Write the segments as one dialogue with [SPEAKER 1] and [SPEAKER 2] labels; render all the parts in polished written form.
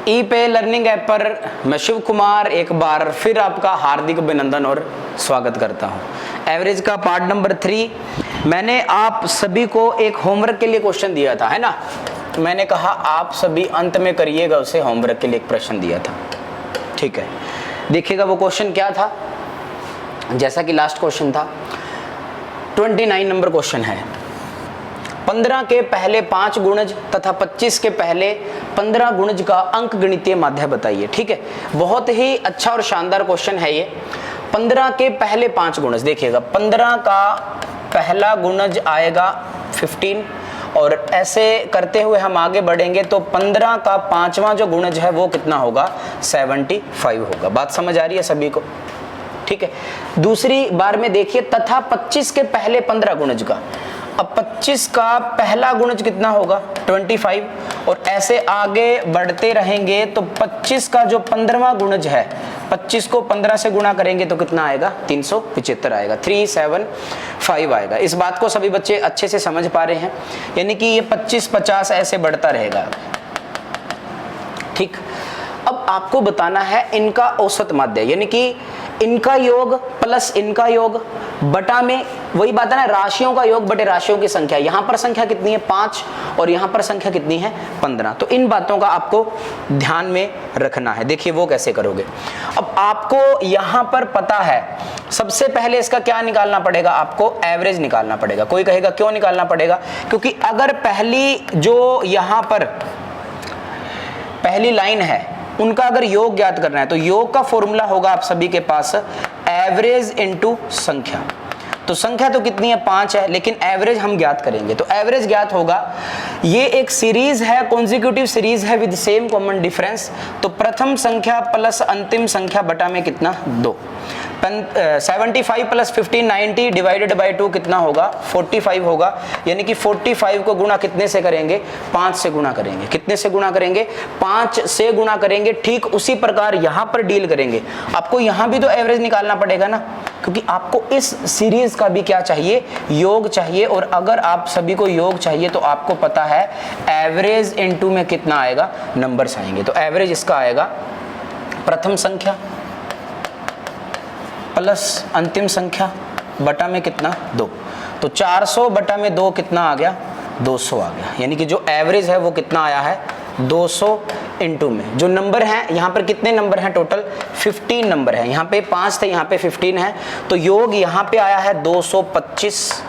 [SPEAKER 1] ई पे learning app पर मैं शिव कुमार एक बार फिर आपका हार्दिक अभिनंदन और स्वागत करता हूं। एवरेज का पार्ट नंबर 3 मैंने आप सभी को एक होमवर्क के लिए क्वेश्चन दिया था, है ना। मैंने कहा आप सभी अंत में करिएगा उसे, होमवर्क के लिए एक प्रश्न दिया था, ठीक है। देखिएगा वो क्वेश्चन क्या था। जैसा कि लास्ट क्वेश्चन था 29 नंबर क्वेश्चन है। 15 के पहले 5 गुणज तथा 25 के पहले 15 गुणज का अंक गणितीय माध्य बताइए, ठीक है। बहुत ही अच्छा और शानदार क्वेश्चन है ये। 15 के पहले 5 गुणज, देखिएगा 15 का पहला गुणज आएगा 15 और ऐसे करते हुए हम आगे बढ़ेंगे तो 15 का 5वां जो गुणज है वो कितना होगा, 75 होगा। बात समझ आ रही है सभी को, ठीक है। दूसरी बार में देखिए तथा 25 के पहले 15 गुणज का, अब 25 का पहला गुणज कितना होगा 25 और ऐसे आगे बढ़ते रहेंगे तो 25 का जो 15वां गुणज है, 25 को 15 से गुणा करेंगे तो कितना आएगा 375 आएगा, 375 आएगा। इस बात को सभी बच्चे अच्छे से समझ पा रहे हैं, यानी कि ये 25 50 ऐसे बढ़ता रहेगा, ठीक। अब आपको बताना है इनका औसत माध्य, यानी कि इनका योग प्लस इनका योग बटा में, वही बात है ना, राशियों का योग बटे राशियों की संख्या। यहां पर संख्या कितनी है 5 और यहां पर संख्या कितनी है 15। तो इन बातों का आपको ध्यान में रखना है। देखिए वो कैसे करोगे। अब आपको यहां पर पता है, सबसे पहले इसका क्या निकालना पड़ेगा, आपको एवरेज निकालना पड़ेगा। कोई कहेगा क्यों निकालना पड़ेगा, क्योंकि अगर पहली जो यहां पर पहली लाइन है उनका अगर योग ज्ञात करना है तो योग का फॉर्मूला होगा आप सभी के पास एवरेज इनटू संख्या। तो संख्या तो कितनी है 5 है, लेकिन एवरेज हम ज्ञात करेंगे तो एवरेज ज्ञात होगा। ये एक सीरीज है, कॉन्जिक्यूटिव सीरीज है विद सेम कॉमन डिफरेंस। तो प्रथम संख्या प्लस अंतिम संख्या बटा में कितना 2। 75 प्लस 15 90 डिवाइडेड बाई 2 कितना होगा 45 होगा। यानी कि 45 को गुणा कितने से करेंगे 5 से गुणा करेंगे। कितने से गुणा करेंगे 5 से गुणा करेंगे। ठीक उसी प्रकार यहां पर डील करेंगे। आपको यहां भी तो एवरेज निकालना पड़ेगा ना, क्योंकि आपको इस सीरीज का भी क्या चाहिए, योग चाहिए। और अगर आप सभी को योग चाहिए तो आपको पता है एवरेज इनटू में कितना आएगा, नंबर्स आएंगे। तो एवरेज इसका आएगा प्रथम संख्या प्लस अंतिम संख्या बटा में कितना 2। तो 400 बटा में 2 कितना आ गया 200 आ गया। यानी कि जो एवरेज है वो कितना आया है 200 इनटू में। जो नंबर है यहाँ पर कितने नंबर हैं टोटल 15 नंबर है। यहाँ पे 5 थे, यहाँ पे 15 है। तो योग यहाँ पे आया है 225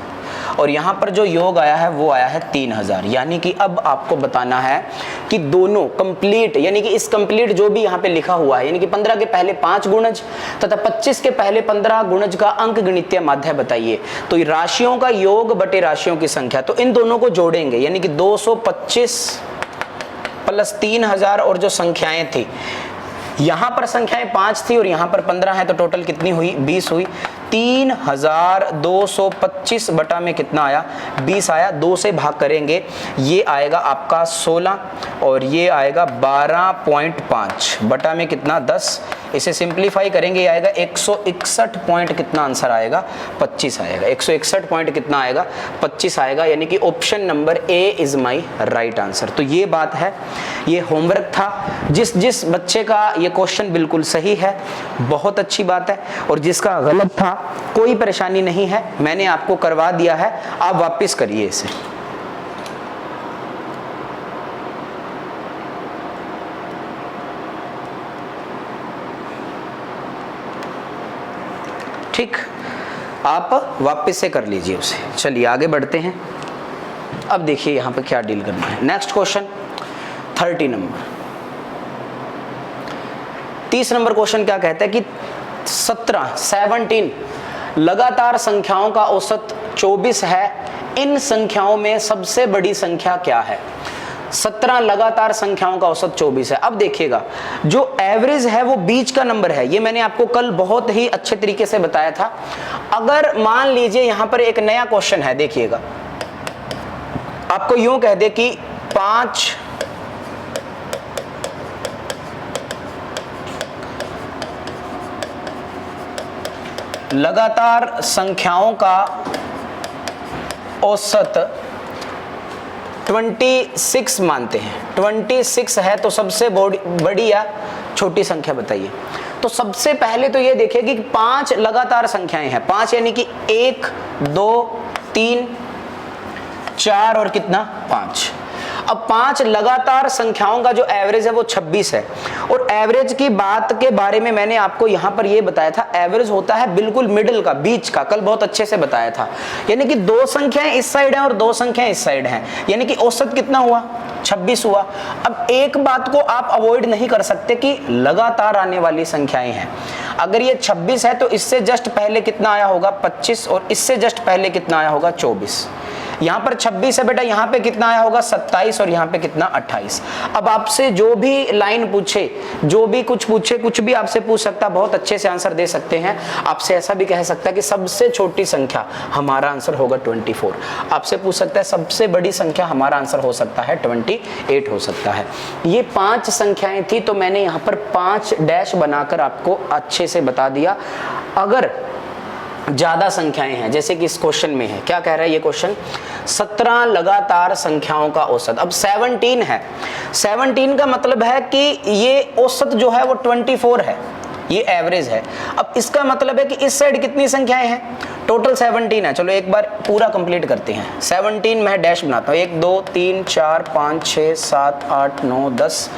[SPEAKER 1] और यहाँ पर जो योग आया है वो आया है 3000। यानी कि अब आपको बताना है कि दोनों कंप्लीट, यानी कि इस कंप्लीट जो भी यहाँ पे लिखा हुआ है, यानी कि 15 के पहले 5 गुणज तथा 25 के पहले 15 गुणज का अंक गणितीय माध्य बताइए। तो ये राशियों का योग बटे राशियों की संख्या, तो इन दोनों को जोड़ेंगे। यानी कि 225 प्लस 3000 और जो संख्याएं थी, यहां पर संख्याएं 5 थी और यहां पर 15 है, तो टोटल कितनी हुई 20 हुई। 3225 बटा में कितना आया 20 आया। 2 से भाग करेंगे, ये आएगा आपका 16 और ये आएगा 12.5 बटा में कितना 10। इसे सिंप्लीफाई करेंगे, ये आएगा 161 पॉइंट कितना आंसर आएगा 25 आएगा। 161 पॉइंट कितना आएगा 25 आएगा। यानी कि option number A is my right answer. तो ये बात है, ये होमवर्क था। जिस बच्चे का ये क्वेश्चन बिल्कुल सही है बहुत अच्छी बात है, और जिसका गलत था कोई परेशानी नहीं है, मैंने आपको करवा दिया है, आप वापस करिए इसे। ठीक, आप वापस से कर लीजिए उसे। चलिए आगे बढ़ते हैं। अब देखिए यहां पे क्या डील करना है। Next question 30 number 30 number question क्या कहता है कि 17 लगातार संख्याओं का औसत 24 है। इन संख्याओं में सबसे बड़ी संख्या क्या है। 17 लगातार संख्याओं का औसत 24 है। अब देखिएगा जो एवरेज है वो बीच का नंबर है। ये मैंने आपको कल बहुत ही अच्छे तरीके से बताया था। अगर मान लीजिए यहां पर एक नया क्वेश्चन है, देखिएगा आपको यूं कह दे कि 5 लगातार संख्याओं का औसत 26 मानते हैं। 26 है तो सबसे बड़ी या छोटी संख्या बताइए। तो सबसे पहले तो ये देखिए कि 5 लगातार संख्याएं हैं। 5 यानी कि 1 2 3 4 और कितना 5। अब 5 लगातार संख्याओं का जो एवरेज है वो 26 है। और एवरेज की बात के बारे में मैंने आपको यहां पर ये बताया था, एवरेज होता है बिल्कुल मिडिल का, बीच का, कल बहुत अच्छे से बताया था। यानी कि 2 संख्याएं इस साइड हैं और 2 संख्याएं इस साइड हैं, यानी कि औसत कितना हुआ 26 हुआ। अब एक बात को आप अवॉइड नहीं कर सकते कि लगातार आने वाली संख्याएं हैं। अगर ये 26 है तो इससे जस्ट पहले कितना आया होगा 25, और इससे जस्ट पहले कितना आया होगा 24। यहाँ पर 26 है बेटा, यहाँ पे कितना आया होगा 27, और यहाँ पे कितना 28। अब आपसे जो भी लाइन पूछे, जो भी कुछ पूछे, कुछ भी आपसे पूछ सकता, बहुत अच्छे से आंसर दे सकते हैं। आपसे ऐसा भी कह सकता है कि सबसे छोटी संख्या, हमारा आंसर होगा 24। आपसे पूछ सकता है सबसे बड़ी संख्या, हमारा आंसर हो सकता है 28 हो सकता है। ये 5 संख्याएं थी, तो मैंने यहाँ पर 5 डैश बनाकर आपको अच्छे से बता दिया। अगर ज्यादा संख्याएं हैं, जैसे कि इस क्वेश्चन में है, क्या कह रहा है ये क्वेश्चन, 17 लगातार संख्याओं का औसत। अब 17 है, 17 का मतलब है कि ये औसत जो है वो 24 है, ये एवरेज है। अब इसका मतलब है कि इस साइड कितनी संख्याएं हैं, टोटल 17 है। चलो एक बार पूरा कंप्लीट करते हैं। 17 में डैश बनाता हूँ, 1 2 3 4 5 6 7 8 9 10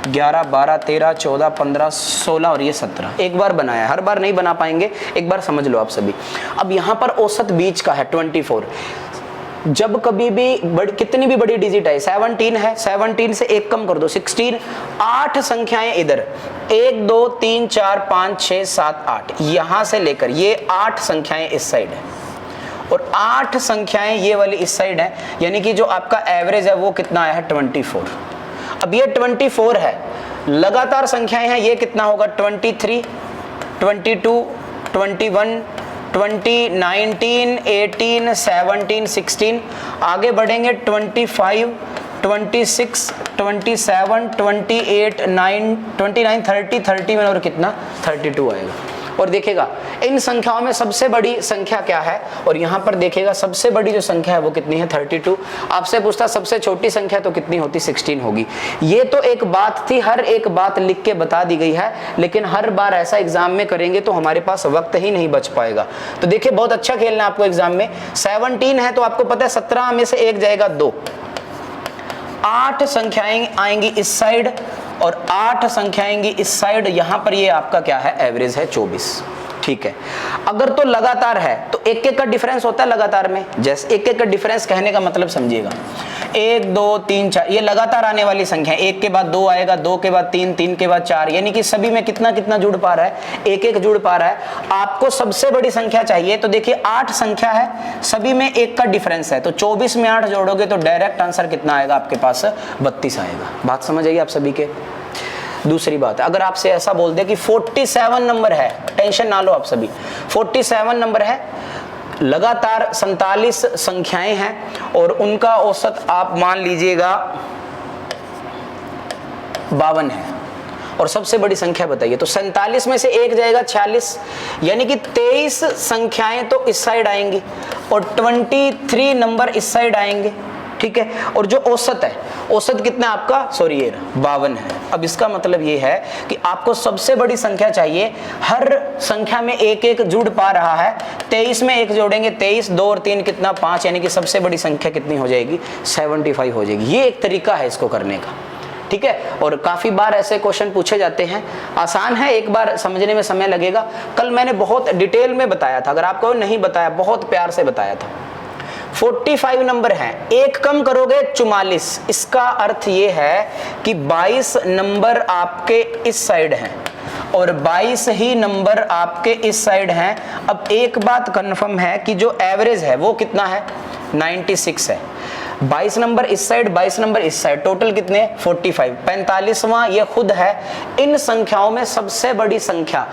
[SPEAKER 1] 11 12 13 14 15 16 और ये 17। एक बार बनाया, हर बार नहीं बना पाएंगे, एक बार समझ लो आप सभी। अब यहाँ पर औसत बीच का है 24। जब कभी भी कितनी भी बड़ी डिजिट है, 17 है, 17 से एक कम कर दो 16, 8 संख्याएं इधर, 1 2 3 4 5 6 7 8, यहां से लेकर ये 8 संख्याएं इस साइड है और 8 संख्याएं ये वाली इस साइड है, यानी कि जो आपका एवरेज है वो कितना आया है 24। अब ये 24 है, लगातार संख्याएं हैं, ये कितना होगा 23 22 21 20 19 18 17 16, आगे बढ़ेंगे 25 26 27 28 9 29 30 31 और कितना 32 आएगा। और देखिएगा इन संख्याओं में सबसे बड़ी संख्या क्या है, और यहाँ पर देखिएगा सबसे बड़ी जो संख्या है वो कितनी है 32। आपसे पूछता सबसे छोटी संख्या तो कितनी होती 16 होगी। ये तो एक बात थी, हर एक बात लिख के बता दी गई है, लेकिन हर बार ऐसा एग्जाम में करेंगे तो हमारे पास वक्त ही नहीं बच पाएगा। तो देखिए बहुत अच्छा खेलना आपको एग्जाम में। 17 है तो आपको पता है 17 में से एक जाएगा 2, 8 संख्याएं आएंगी इस साइड और 8 संख्याएं आएंगी इस साइड। यहां पर ये आपका क्या है एवरेज है 24। ठीक है, अगर तो लगातार है तो एक एक का डिफरेंस होता है लगातार में, जैसे एक एक का डिफरेंस कहने का मतलब समझिएगा, 1 2 3 4 ये लगातार आने वाली संख्या है, 1 के बाद 2 आएगा, 2 के बाद 3, 3 के बाद 4, यानी कि सभी में कितना कितना जुड़ पा रहा है, एक एक जुड़ पा रहा है। आपको सबसे बड़ी संख्या चाहिए तो देखिए 8 संख्या है, सभी में 1 का डिफरेंस है, तो 24 में 8 जोड़ोगे तो डायरेक्ट आंसर कितना आएगा आपके पास 32 आएगा। बात समझ आइए आप सभी के। दूसरी बात है, अगर आपसे ऐसा बोल दे कि 47 नंबर है, टेंशन ना लो आप सभी, 47 नंबर है, लगातार 47 संख्याएं हैं और उनका औसत आप मान लीजिएगा 52 है, और सबसे बड़ी संख्या बताइए, तो 47 में से एक जाएगा 46, यानी कि 23 संख्याएं तो इस साइड आएंगी और 23 नंबर इस साइड आएंगे। ठीक है, और जो औसत है, औसत कितना आपका, सॉरी ये 52 है। अब इसका मतलब ये है कि आपको सबसे बड़ी संख्या चाहिए, हर संख्या में एक एक जुड़ पा रहा है, 23 में एक जोड़ेंगे 23, 2 और 3 कितना 5, यानी कि सबसे बड़ी संख्या कितनी हो जाएगी 75 हो जाएगी। ये एक तरीका है इसको करने का। ठीक है, और काफी बार ऐसे क्वेश्चन पूछे जाते हैं, आसान है, एक बार समझने में समय लगेगा। कल मैंने बहुत डिटेल में बताया था, अगर आपको नहीं बताया बहुत प्यार से बताया था। 45 नंबर है, एक कम करोगे 44, इसका अर्थ ये है कि 22 नंबर आपके इस साइड हैं और 22 ही नंबर आपके इस साइड हैं। अब एक बात कंफर्म है कि जो एवरेज है वो कितना है 96 है, 22 नंबर इस साइड 22 नंबर इस साइड, टोटल कितने 45, 45वां ये खुद है। इन संख्याओं में सबसे बड़ी संख्या,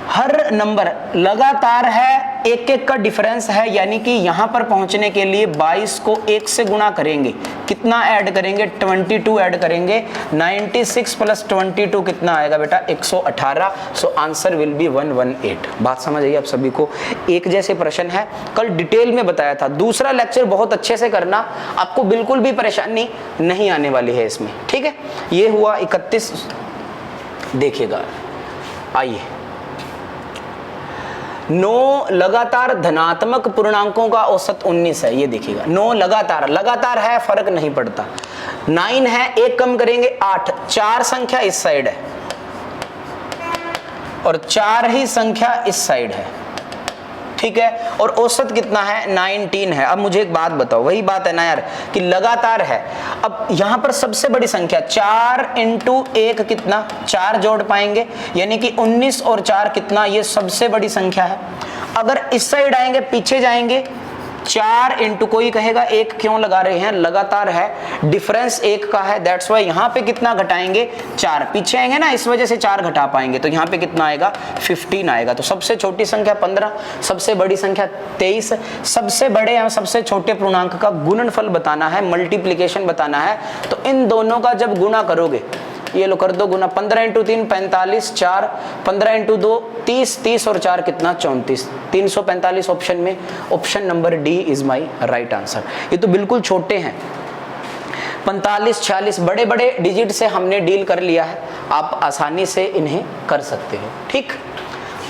[SPEAKER 1] हर नंबर लगातार है एक एक का डिफरेंस है, यानी कि यहां पर पहुंचने के लिए 22 को 1 से गुणा करेंगे, कितना ऐड करेंगे 22 ऐड करेंगे, 96 प्लस 22 कितना आएगा बेटा 118। सो आंसर विल बी 118। बात समझ आई आप सभी को? एक जैसे प्रश्न है, कल डिटेल में बताया था। दूसरा लेक्चर बहुत अच्छे से करना, आपको बिल्कुल भी परेशानी नहीं आने वाली है इसमें, ठीक है। ये हुआ 31। देखिएगा, आइए, 9 लगातार धनात्मक पूर्णांकों का औसत 19 है। ये देखिएगा, 9 लगातार है, फर्क नहीं पड़ता। 9 है, एक कम करेंगे 8, 4 संख्या इस साइड है और 4 ही संख्या इस साइड है, ठीक है। और औसत कितना है 19 है। अब मुझे एक बात बताओ, वही बात है ना यार कि लगातार है। अब यहां पर सबसे बड़ी संख्या 4 इंटू 1 कितना 4 जोड़ पाएंगे, यानी कि 19 और 4 कितना, ये सबसे बड़ी संख्या है। अगर इस साइड आएंगे, पीछे जाएंगे, 4 इंटू, कोई कहेगा 1 क्यों लगा रहे हैं, लगातार है, डिफरेंस 1 का है, दैट्स वाई यहां पे कितना घटाएंगे 4, पीछे आएंगे ना, इस वजह से 4 घटा पाएंगे, तो यहां पे कितना आएगा 15 आएगा। तो सबसे छोटी संख्या 15, सबसे बड़ी संख्या 23। सबसे बड़े या सबसे छोटे पूर्णांक का गुणनफल बताना है, मल्टीप्लीकेशन बताना है, तो इन दोनों का जब गुणा करोगे, ये लो कर दो गुना, 15 इंटू 3 45, 4 15 इंटू 2 30, 30 और 4 कितना 34, 345 ऑप्शन में, option number D is my right answer. ये तो बिल्कुल छोटे हैं, 45 46 बड़े बड़े डिजिट से हमने डील कर लिया है, आप आसानी से इन्हें कर सकते हो, ठीक।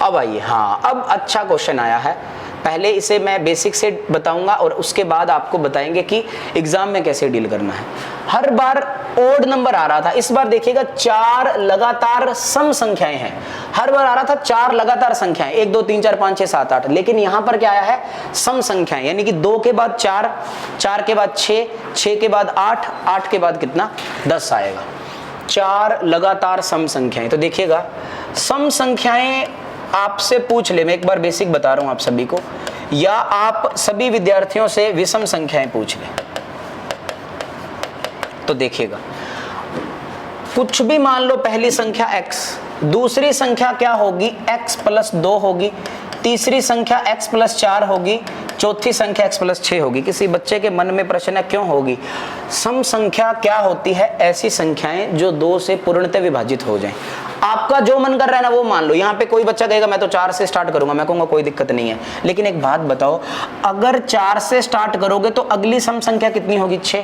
[SPEAKER 1] अब आइए, हाँ, अब अच्छा क्वेश्चन आया है। पहले इसे मैं बेसिक से बताऊंगा और उसके बाद आपको बताएंगे कि एग्जाम में कैसे डील करना है। हर बार ओड नंबर आ रहा था, इस बार देखिएगा 4 लगातार सम संख्याएं हैं। हर बार आ रहा था 4 लगातार संख्याएं, 1 2 3 4 5 6 7 8, लेकिन यहां पर क्या आया है सम संख्याएं, यानी कि 2 के बाद 4, 4 के बाद 6, 6 के बाद 8, 8 के बाद कितना 10 आएगा। 4 लगातार सम संख्याएं। तो देखिएगा, सम संख्याएं आपसे पूछ ले, मैं एक बार बेसिक बता रहा हूं आप सभी को, या आप सभी विद्यार्थियों से विषम संख्याएं पूछ ले। तो देखिएगा, कुछ भी मान लो, पहली संख्या x, दूसरी संख्या क्या होगी x प्लस 2 होगी, तीसरी संख्या x प्लस 4 होगी, चौथी संख्या x प्लस 6 होगी। किसी बच्चे के मन में प्रश्न है क्यों होगी? सम संख्या क्या होती है? ऐसी संख्याएं जो 2 से पूर्णतः विभाजित हो जाएं। आपका जो मन कर रहा है ना वो मान लो। यहाँ पे कोई बच्चा कहेगा मैं तो 4 से स्टार्ट करूंगा, मैं कहूंगा कोई दिक्कत नहीं है, लेकिन एक बात बताओ, अगर 4 से स्टार्ट करोगे तो अगली सम संख्या कितनी होगी 6,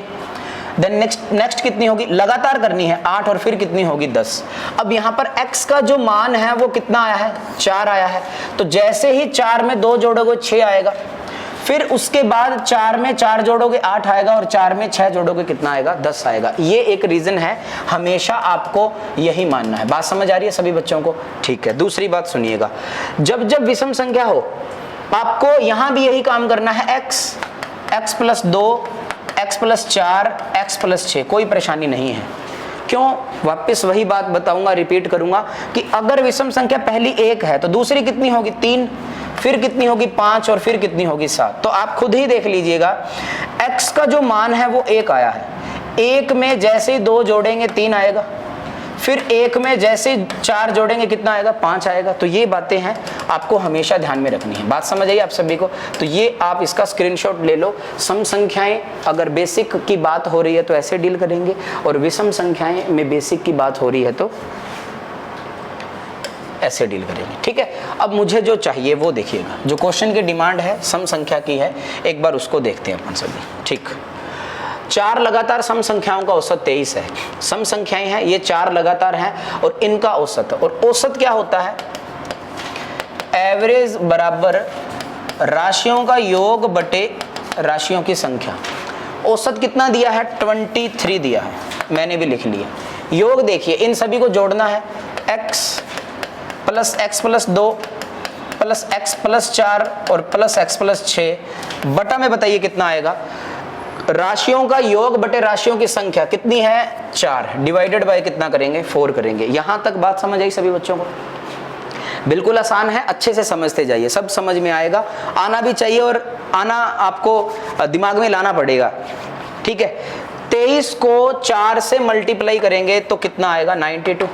[SPEAKER 1] देन नेक्स्ट कितनी होगी, लगातार करनी है 8, और फिर कितनी होगी 10। अब यहाँ पर x का जो मान है वो कितना आया है 4 आया है, तो जैसे ही 4 में 2 जोड़ोगे 6 आएगा, फिर उसके बाद 4 में 4 जोड़ोगे 8 आएगा, और 4 में 6 जोड़ोगे कितना आएगा 10 आएगा। ये एक रीजन है, हमेशा आपको यही मानना है। बात समझ आ रही है सभी बच्चों को? ठीक है। दूसरी बात सुनिएगा, जब जब विषम संख्या हो आपको यहां भी यही काम करना है, x plus 2, x plus 4, x plus 6, कोई परेशानी नहीं है। क्यों? वापस वही बात बताऊंगा, रिपीट करूंगा कि अगर विषम संख्या पहली 1 है तो दूसरी कितनी होगी 3, फिर कितनी होगी 5, और फिर कितनी होगी 7। तो आप खुद ही देख लीजिएगा, x का जो मान है वो 1 आया है, 1 में जैसे ही 2 जोड़ेंगे 3 आएगा, फिर 1 में जैसे 4 जोड़ेंगे कितना आएगा 5 आएगा। तो ये बातें हैं आपको हमेशा ध्यान में रखनी है। बात समझ आई आप सभी को? तो ये आप इसका स्क्रीनशॉट ले लो। सम संख्याएं अगर बेसिक की बात हो रही है तो ऐसे डील करेंगे, और विषम संख्याएं में बेसिक की बात हो रही है तो ऐसे डील करेंगे, ठीक है। अब मुझे जो चाहिए वो देखिएगा, जो क्वेश्चन की डिमांड है सम संख्या की है, एक बार उसको देखते हैं अपन सभी, ठीक। 4 लगातार सम संख्याओं का औसत 23 है। सम संख्याएं हैं, ये 4 लगातार हैं और इनका औसत, और औसत क्या होता है? एवरेज बराबर राशियों का योग बटे राशियों की संख्या। औसत कितना दिया है 23 दिया है, मैंने भी लिख लिया। योग देखिए, इन सभी को जोड़ना है, x plus 2 plus x plus 4 और प्लस x प्लस 6 बटा में बताइए कितना आएगा। राशियों का योग बटे राशियों की संख्या कितनी है 4, डिवाइडेड बाय कितना करेंगे 4 करेंगे। यहां तक बात समझ आई सभी बच्चों को? बिल्कुल आसान है, अच्छे से समझते जाइए, सब समझ में आएगा। आना भी चाहिए, और आना आपको दिमाग में लाना पड़ेगा, ठीक है। 23 को 4 से मल्टीप्लाई करेंगे तो कितना आएगा 92।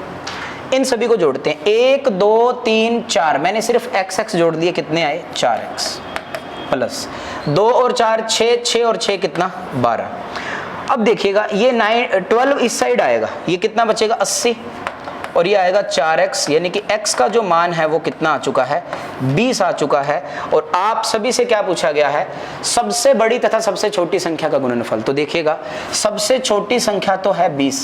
[SPEAKER 1] इन सभी को जोड़ते हैं। 1 2 3 4, मैंने सिर्फ x x जोड़ दिए, कितने आए 4x प्लस 2 और 4 6, 6 और 6 कितना 12। अब देखिएगा ये 12 इस साइड आएगा, ये कितना बचेगा 80, और ये आएगा 4x, यानी कि x का जो मान है वो कितना आ चुका है 20 आ चुका है। और आप सभी से क्या पूछा गया है, सबसे बड़ी तथा सबसे छोटी संख्या का गुणनफल। तो देखिएगा सबसे छोटी संख्या तो है 20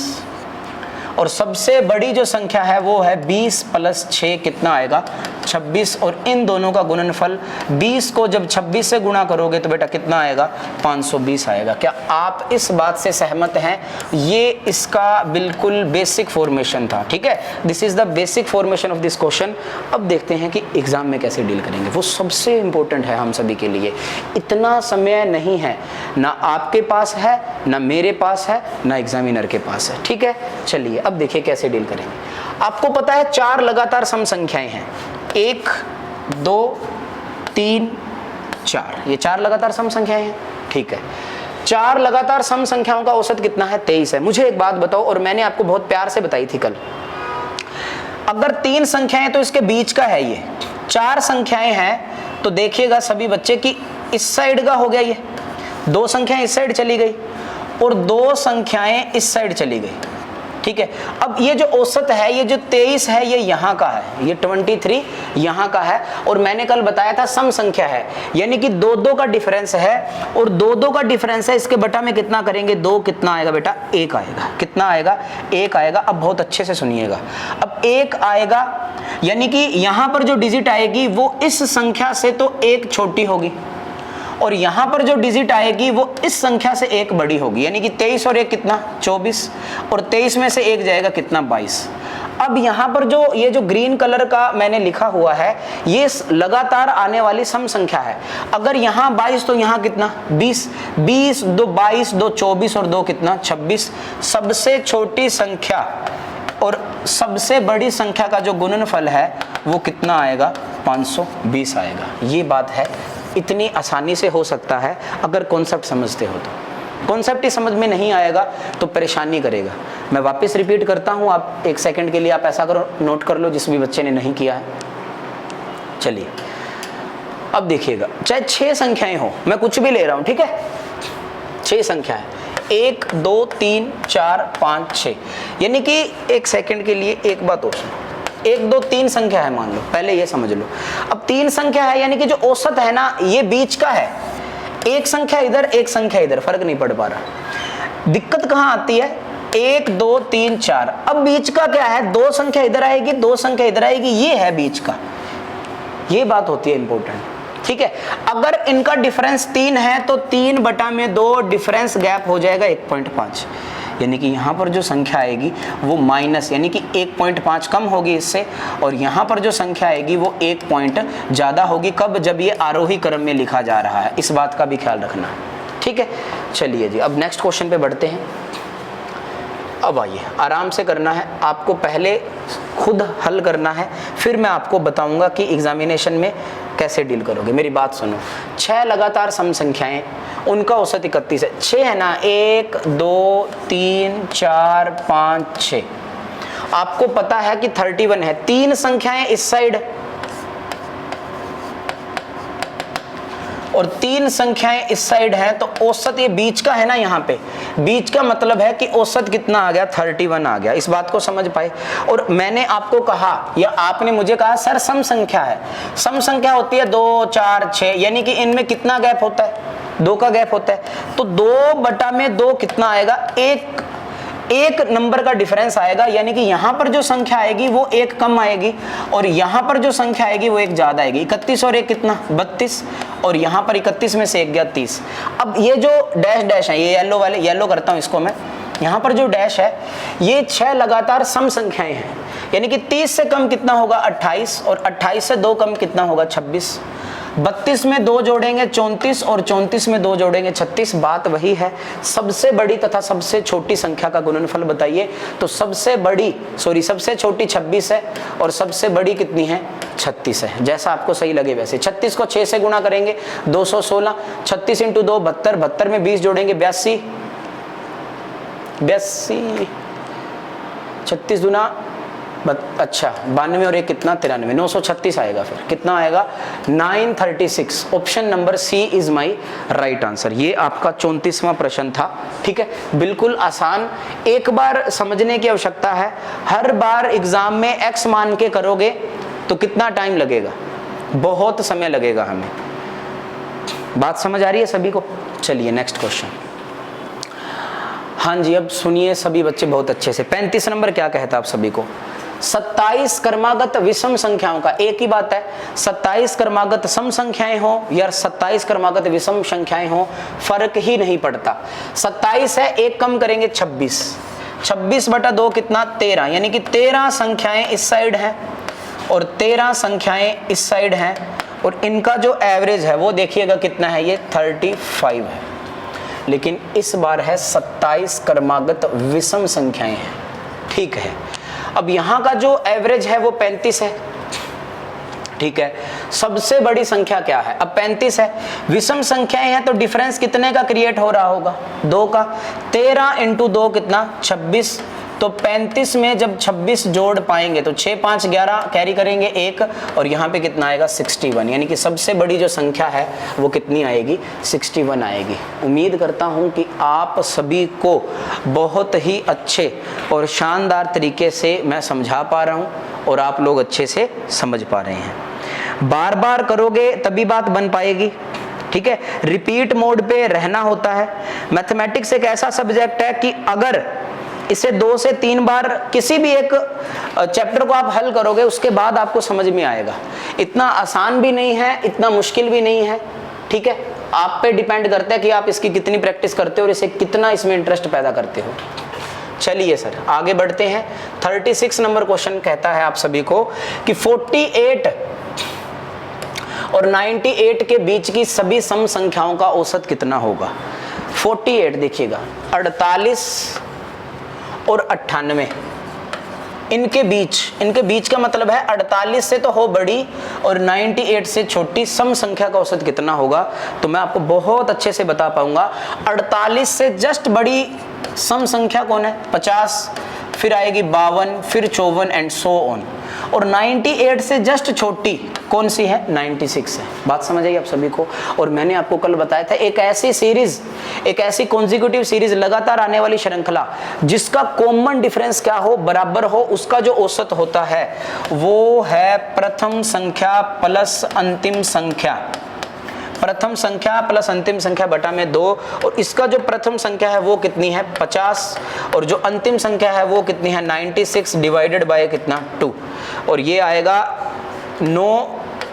[SPEAKER 1] और सबसे बड़ी जो संख्या है वो है 20 प्लस 6 कितना आएगा 26, और इन दोनों का गुणनफल 20 को जब 26 से गुणा करोगे तो बेटा कितना आएगा 520 आएगा। क्या आप इस बात से सहमत हैं? ये इसका बिल्कुल बेसिक फॉर्मेशन था, ठीक है, this is the basic formation of this question. अब देखते हैं कि एग्जाम में कैसे डील करेंगे, वो सबसे इंपॉर्टेंट है हम सभी के लिए। इतना समय नहीं है, ना आपके पास है, ना मेरे पास है, ना एग्जामिनर के पास है, ठीक है। चलिए अब देखिए कैसे डील करेंगे। आपको पता है 4 लगातार सम संख्याएं हैं, 1 2 3 4, ये 4 लगातार सम संख्याएं हैं, ठीक है। 4 लगातार सम संख्याओं का औसत कितना है 23 है। मुझे एक बात बताओ, और मैंने आपको बहुत प्यार से बताई थी कल, अगर 3 संख्याएं तो इसके बीच का है, ये 4 संख्याएं हैं तो देखिएगा सभी बच्चे कि इस साइड का हो गया, ये 2 संख्याएं इस साइड चली गई और 2 संख्याएं इस साइड चली गई, ठीक है। अब ये जो औसत है, ये जो 23 है, ये यहाँ का है, ये 23 यहाँ का है, और मैंने कल बताया था सम संख्या है, यानी कि 2 का डिफरेंस है, और 2 का डिफरेंस है, इसके बटा में कितना करेंगे 2, कितना आएगा बेटा 1 आएगा, कितना आएगा 1 आएगा। अब बहुत अच्छे से सुनिएगा, अब 1 आएगा यानी कि यहाँ पर जो डिजिट आएगी वो इस संख्या से तो 1 छोटी होगी, और यहां पर जो डिजिट आएगी वो इस संख्या से 1 बड़ी होगी, यानी कि 23 और 1 कितना 24, और 23 में से 1 जाएगा कितना 22। अब यहाँ पर जो ये जो ग्रीन कलर का मैंने लिखा हुआ है, ये लगातार आने वाली सम संख्या है। अगर यहाँ 22 तो यहाँ कितना 20, 20 2 22 2 24 और 2 कितना 26। सबसे छोटी संख्या और सबसे बड़ी संख्या का जो गुणनफल है वो कितना आएगा 520 आएगा। ये बात है, इतनी आसानी से हो सकता है अगर कॉन्सेप्ट समझते हो तो। कॉन्सेप्ट ही समझ में नहीं आएगा तो परेशानी करेगा। मैं वापस रिपीट करता हूं, आप 1 सेकंड के लिए आप ऐसा करो, नोट कर लो जिस भी बच्चे ने नहीं किया है। चलिए अब देखिएगा, चाहे 6 संख्याएं हो, मैं कुछ भी ले रहा हूं, ठीक है, 6 संख्याएं 1 2 3 4 5 6, यानी कि 1 सेकंड के लिए एक बात और सुनो, 1 2 3 संख्या है मान लो, पहले ये समझ लो। अब 3 संख्या है यानी कि जो औसत है ना ये बीच का है, एक संख्या इधर एक संख्या इधर, फर्क नहीं पड़ पा रहा। दिक्कत कहाँ आती है 1 2 3 4, अब बीच का क्या है 2 संख्या इधर आएगी 2 संख्या इधर आएगी, ये है बीच का, ये बात होती है इंपॉर्टेंट, ठीक है। अगर इनका डिफरेंस 3 है तो 3/2 डिफरेंस गैप हो जाएगा 1.5, यानी कि यहाँ पर जो संख्या आएगी वो माइनस, यानी कि 1.5 कम होगी इससे, और यहाँ पर जो संख्या आएगी वो 1 पॉइंट ज़्यादा होगी। कब? जब ये आरोही क्रम में लिखा जा रहा है, इस बात का भी ख्याल रखना, ठीक है। चलिए जी अब नेक्स्ट क्वेश्चन पे बढ़ते हैं। अब आइए, आराम से करना है आपको, पहले खुद हल करना है, फिर मैं आपको बताऊंगा कि एग्जामिनेशन में कैसे डील करोगे। मेरी बात सुनो, 6 लगातार सम संख्याएं, उनका औसत 31 है। 6 है ना, 1 2 3 4 5 6, आपको पता है कि 31 है। 3 संख्याएं इस साइड और 3 संख्याएं इस साइड हैं, तो औसत ये बीच का है ना, यहाँ पे बीच का मतलब है कि औसत कितना आ गया 31 आ गया। इस बात को समझ पाए। और मैंने आपको कहा या आपने मुझे कहा सर सम संख्या है, सम संख्या होती है 2 4 6, यानी कि इनमें कितना गैप होता है 2 का गैप होता है, तो 2/2 कितना आएगा, एक नंबर का डिफरेंस आएगा, यानी कि यहां पर जो संख्या आएगी वो 1 कम आएगी और यहां पर जो संख्या आएगी वो 1 ज्यादा आएगी। 31 और 1 कितना 32, और यहां पर 31 में से 1 गया 30। अब ये जो डैश डैश है, ये येलो वाले, येलो करता हूं इसको मैं, यहां पर जो डैश है ये 6 लगातार सम संख्याएं हैं, यानी कि 30 से कम कितना होगा 28, और 28 से 2 कम कितना होगा 26। 32 में 2 जोड़ेंगे 34, और 34 में 2 जोड़ेंगे 36। बात वही है, सबसे बड़ी तथा सबसे छोटी संख्या का गुणनफल बताइए। तो सबसे छोटी 26 है और सबसे बड़ी कितनी है 36 है, जैसा आपको सही लगे वैसे। 36 को 6 से गुणा करेंगे 216, 36 × 2 72, 72 में 20 जोड़ेंगे 82, 36 दूना अच्छा 92 और 1 कितना 93, 936 आएगा। फिर कितना आएगा 936। Option number C is my right answer. ये आपका 34वां प्रश्न था। ठीक है, बिल्कुल आसान, एक बार समझने की आवश्यकता है। हर बार एग्जाम में x मान के करोगे तो कितना टाइम लगेगा, बहुत समय लगेगा हमें। बात समझ आ रही है सभी को? चलिए नेक्स्ट क्वेश्चन। हाँ जी, अब सुनिए सभी बच्चे बहुत अच्छे से। 35 नंबर क्या कहता है आप सभी को? 27 क्रमागत विषम संख्याओं का, एक ही बात है, 27 क्रमागत सम संख्याएं हो या 27 क्रमागत विषम संख्याएं हो, फर्क ही नहीं पड़ता। 27 है, एक कम करेंगे 26, 26 बटा 2 कितना 13, यानी कि 13 संख्याएं इस साइड हैं और 13 संख्याएं इस साइड हैं, और इनका जो एवरेज है वो देखिएगा कितना है, ये 35 है। लेकिन इस बार है 27 क्रमागत विषम संख्याएं हैं। ठीक है, अब यहां का जो एवरेज है वो 35 है। ठीक है, सबसे बड़ी संख्या क्या है? अब 35 है, विषम संख्याएं हैं तो डिफरेंस कितने का क्रिएट हो रहा होगा? 2 का। 13 इंटू 2 कितना 26, तो 35 में जब 26 जोड़ पाएंगे तो 6 5 11 कैरी करेंगे 1, और यहाँ पे कितना आएगा 61, यानी कि सबसे बड़ी जो संख्या है वो कितनी आएगी 61 आएगी। उम्मीद करता हूँ कि आप सभी को बहुत ही अच्छे और शानदार तरीके से मैं समझा पा रहा हूँ और आप लोग अच्छे से समझ पा रहे हैं। बार बार करोगे तभी बात बन पाएगी। ठीक है, रिपीट मोड पे रहना होता है। मैथमेटिक्स एक ऐसा सब्जेक्ट है कि अगर इसे 2 से 3 बार किसी भी एक चैप्टर को आप हल करोगे उसके बाद आपको समझ में आएगा। इतना आसान भी नहीं है, इतना मुश्किल भी नहीं है। ठीक है, आप पे डिपेंड करता है कि आप इसकी कितनी प्रैक्टिस करते हो और इसे कितना इसमें इंटरेस्ट पैदा करते हो। चलिए सर आगे बढ़ते हैं। 36 नंबर क्वेश्चन कहता है आप सभी को कि 48 और 98 के बीच की सभी सम संख्याओं का औसत कितना होगा? 48 देखिएगा, 48 और 98, इनके बीच का मतलब है 48 से तो हो बड़ी और 98 से छोटी सम संख्या का औसत कितना होगा? तो मैं आपको बहुत अच्छे से बता पाऊंगा। 48 से जस्ट बड़ी सम संख्या कौन है? 50, फिर आएगी 52, फिर 54 एंड सो ऑन। और 98 से जस्ट छोटी कौन सी है? 96 है। बात समझ आई आप सभी को? और मैंने आपको कल बताया था एक ऐसी सीरीज, एक ऐसी कॉन्जिक्यूटिव सीरीज, लगातार आने वाली श्रृंखला जिसका कॉमन डिफरेंस क्या हो, बराबर हो, उसका जो औसत होता है वो है प्रथम संख्या प्लस अंतिम संख्या। प्रथम संख्या प्लस अंतिम संख्या बटा में 2, और इसका जो प्रथम संख्या है वो कितनी है? 50, और जो अंतिम संख्या है वो कितनी है? 96 डिवाइडेड बाय कितना? 2, और ये आएगा 9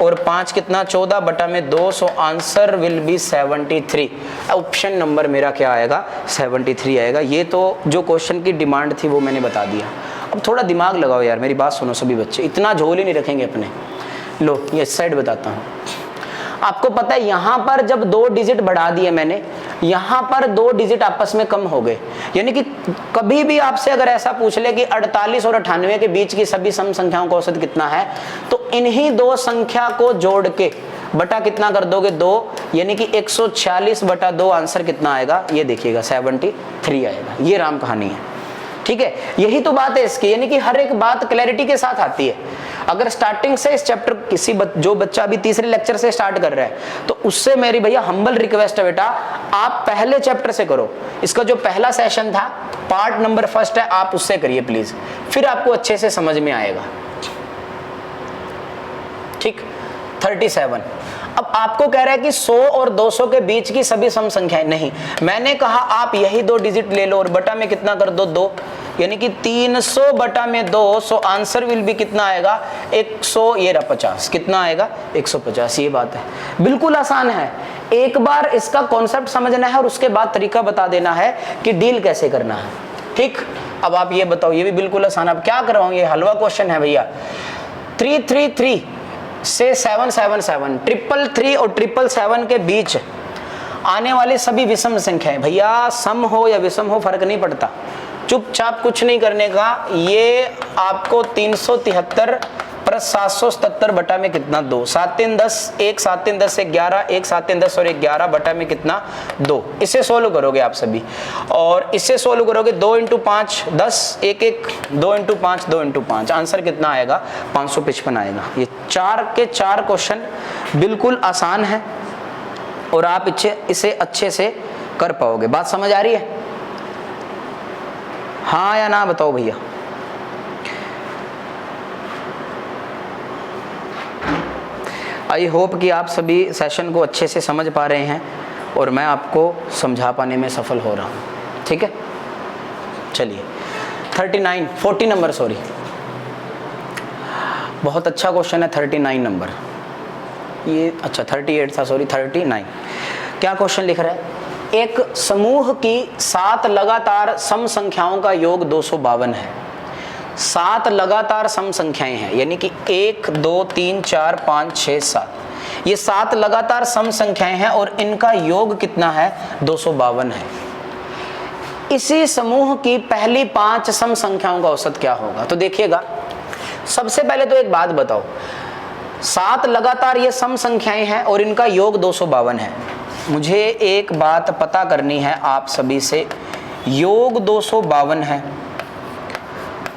[SPEAKER 1] और 5 कितना? 14 बटा में 2, so answer will B 73। Option number मेरा क्या आएगा? 73 आएगा। ये तो जो क्वेश्चन की डिमांड थी वो मैंने बता दिया। अब थोड़ा दिमाग लगाओ यार, मेरी बात सुनो सभी बच्चे, इतना झोल ही नहीं रखेंगे अपने। लो ये इस साइड बताता हूँ। आपको पता है यहां पर जब 2 डिजिट बढ़ा दिए मैंने, यहां पर 2 डिजिट आपस में कम हो गए। यानी कि कभी भी आपसे अगर ऐसा पूछ ले कि 48 और 98 के बीच की सभी सम संख्याओं का औसत कितना है, तो इन्हीं 2 संख्या को जोड़ के बटा कितना कर दोगे? 2, यानी कि 146 बटा 2 आंसर कितना आएगा? ये देखिएगा 73 आएगा। ये राम कहानी है। ठीक है, यही तो बात है इसकी, यानी कि हर एक बात क्लैरिटी के साथ आती है। अगर स्टार्टिंग से इस चैप्टर जो बच्चा अभी तीसरे लेक्चर से स्टार्ट कर रहा है, तो उससे मेरी भैया हम्बल रिक्वेस्ट है बेटा, आप पहले चैप्टर से करो। इसका जो पहला सेशन था, पार्ट नंबर 1 है, आप उससे करिए प्लीज, फिर आपको अच्छे से समझ में आएगा। ठीक, 37। अब आपको कह रहा है कि 100 और 200 के बीच की सभी सम संख्याएं, नहीं, मैंने कहा आप यही 2 डिजिट ले लो और बटा में कितना कर दो? 2, यानी कि 300 बटा में 2, सो आंसर विल भी कितना आएगा? 100, ये रहा 50, कितना आएगा? 150। ये बात है, बिल्कुल आसान है। एक बार इसका कॉन्सेप्ट समझना है और उसके बाद तरीका बता देना है कि डील कैसे करना है। ठीक, अब आप ये बताओ, ये भी बिल्कुल आसान। अब क्या कर रहा हूं, ये हलवा क्वेश्चन है भैया। 333 से 777, 333 और 777 के बीच आने वाली सभी विषम संख्याएं, भैया सम हो या विषम हो फर्क नहीं पड़ता, चुपचाप कुछ नहीं करने का। ये आपको 373 प्लस 777 बटा में कितना 2, 7 3 10, 1 7 3 10 से 11, 1 7 3 10 और 11 बटा में कितना 2। इसे सोल्व करोगे आप सभी, और इसे सोल्व करोगे 2 × 5 10, 1 1, 2 × 5 2 × 5, आंसर कितना आएगा 555 आएगा। ये 4 के 4 क्वेश्चन बिल्कुल आसान है और आप इसे अच्छे से कर पाओगे। बात समझ आ रही है? हाँ या ना बताओ भैया। आई होप कि आप सभी सेशन को अच्छे से समझ पा रहे हैं और मैं आपको समझा पाने में सफल हो रहा हूँ। ठीक है, चलिए 40 नंबर, सॉरी, बहुत अच्छा क्वेश्चन है 39 नंबर, ये अच्छा 38 था, सॉरी 39। क्या क्वेश्चन लिख रहा है? एक समूह की 7 लगातार सम संख्याओं का योग 252 है। 7 लगातार सम संख्याएं हैं, यानी कि 1 2 3 4 5 6 7, ये 7 लगातार सम संख्याएं हैं और इनका योग कितना है 252 है। इसी समूह की पहली 5 सम संख्याओं का औसत क्या होगा? तो देखिएगा, सबसे पहले तो एक बात बताओ, 7 लगातार ये सम संख्याएं हैं और इनका योग 252 है। मुझे एक बात पता करनी है आप सभी से, योग 252 है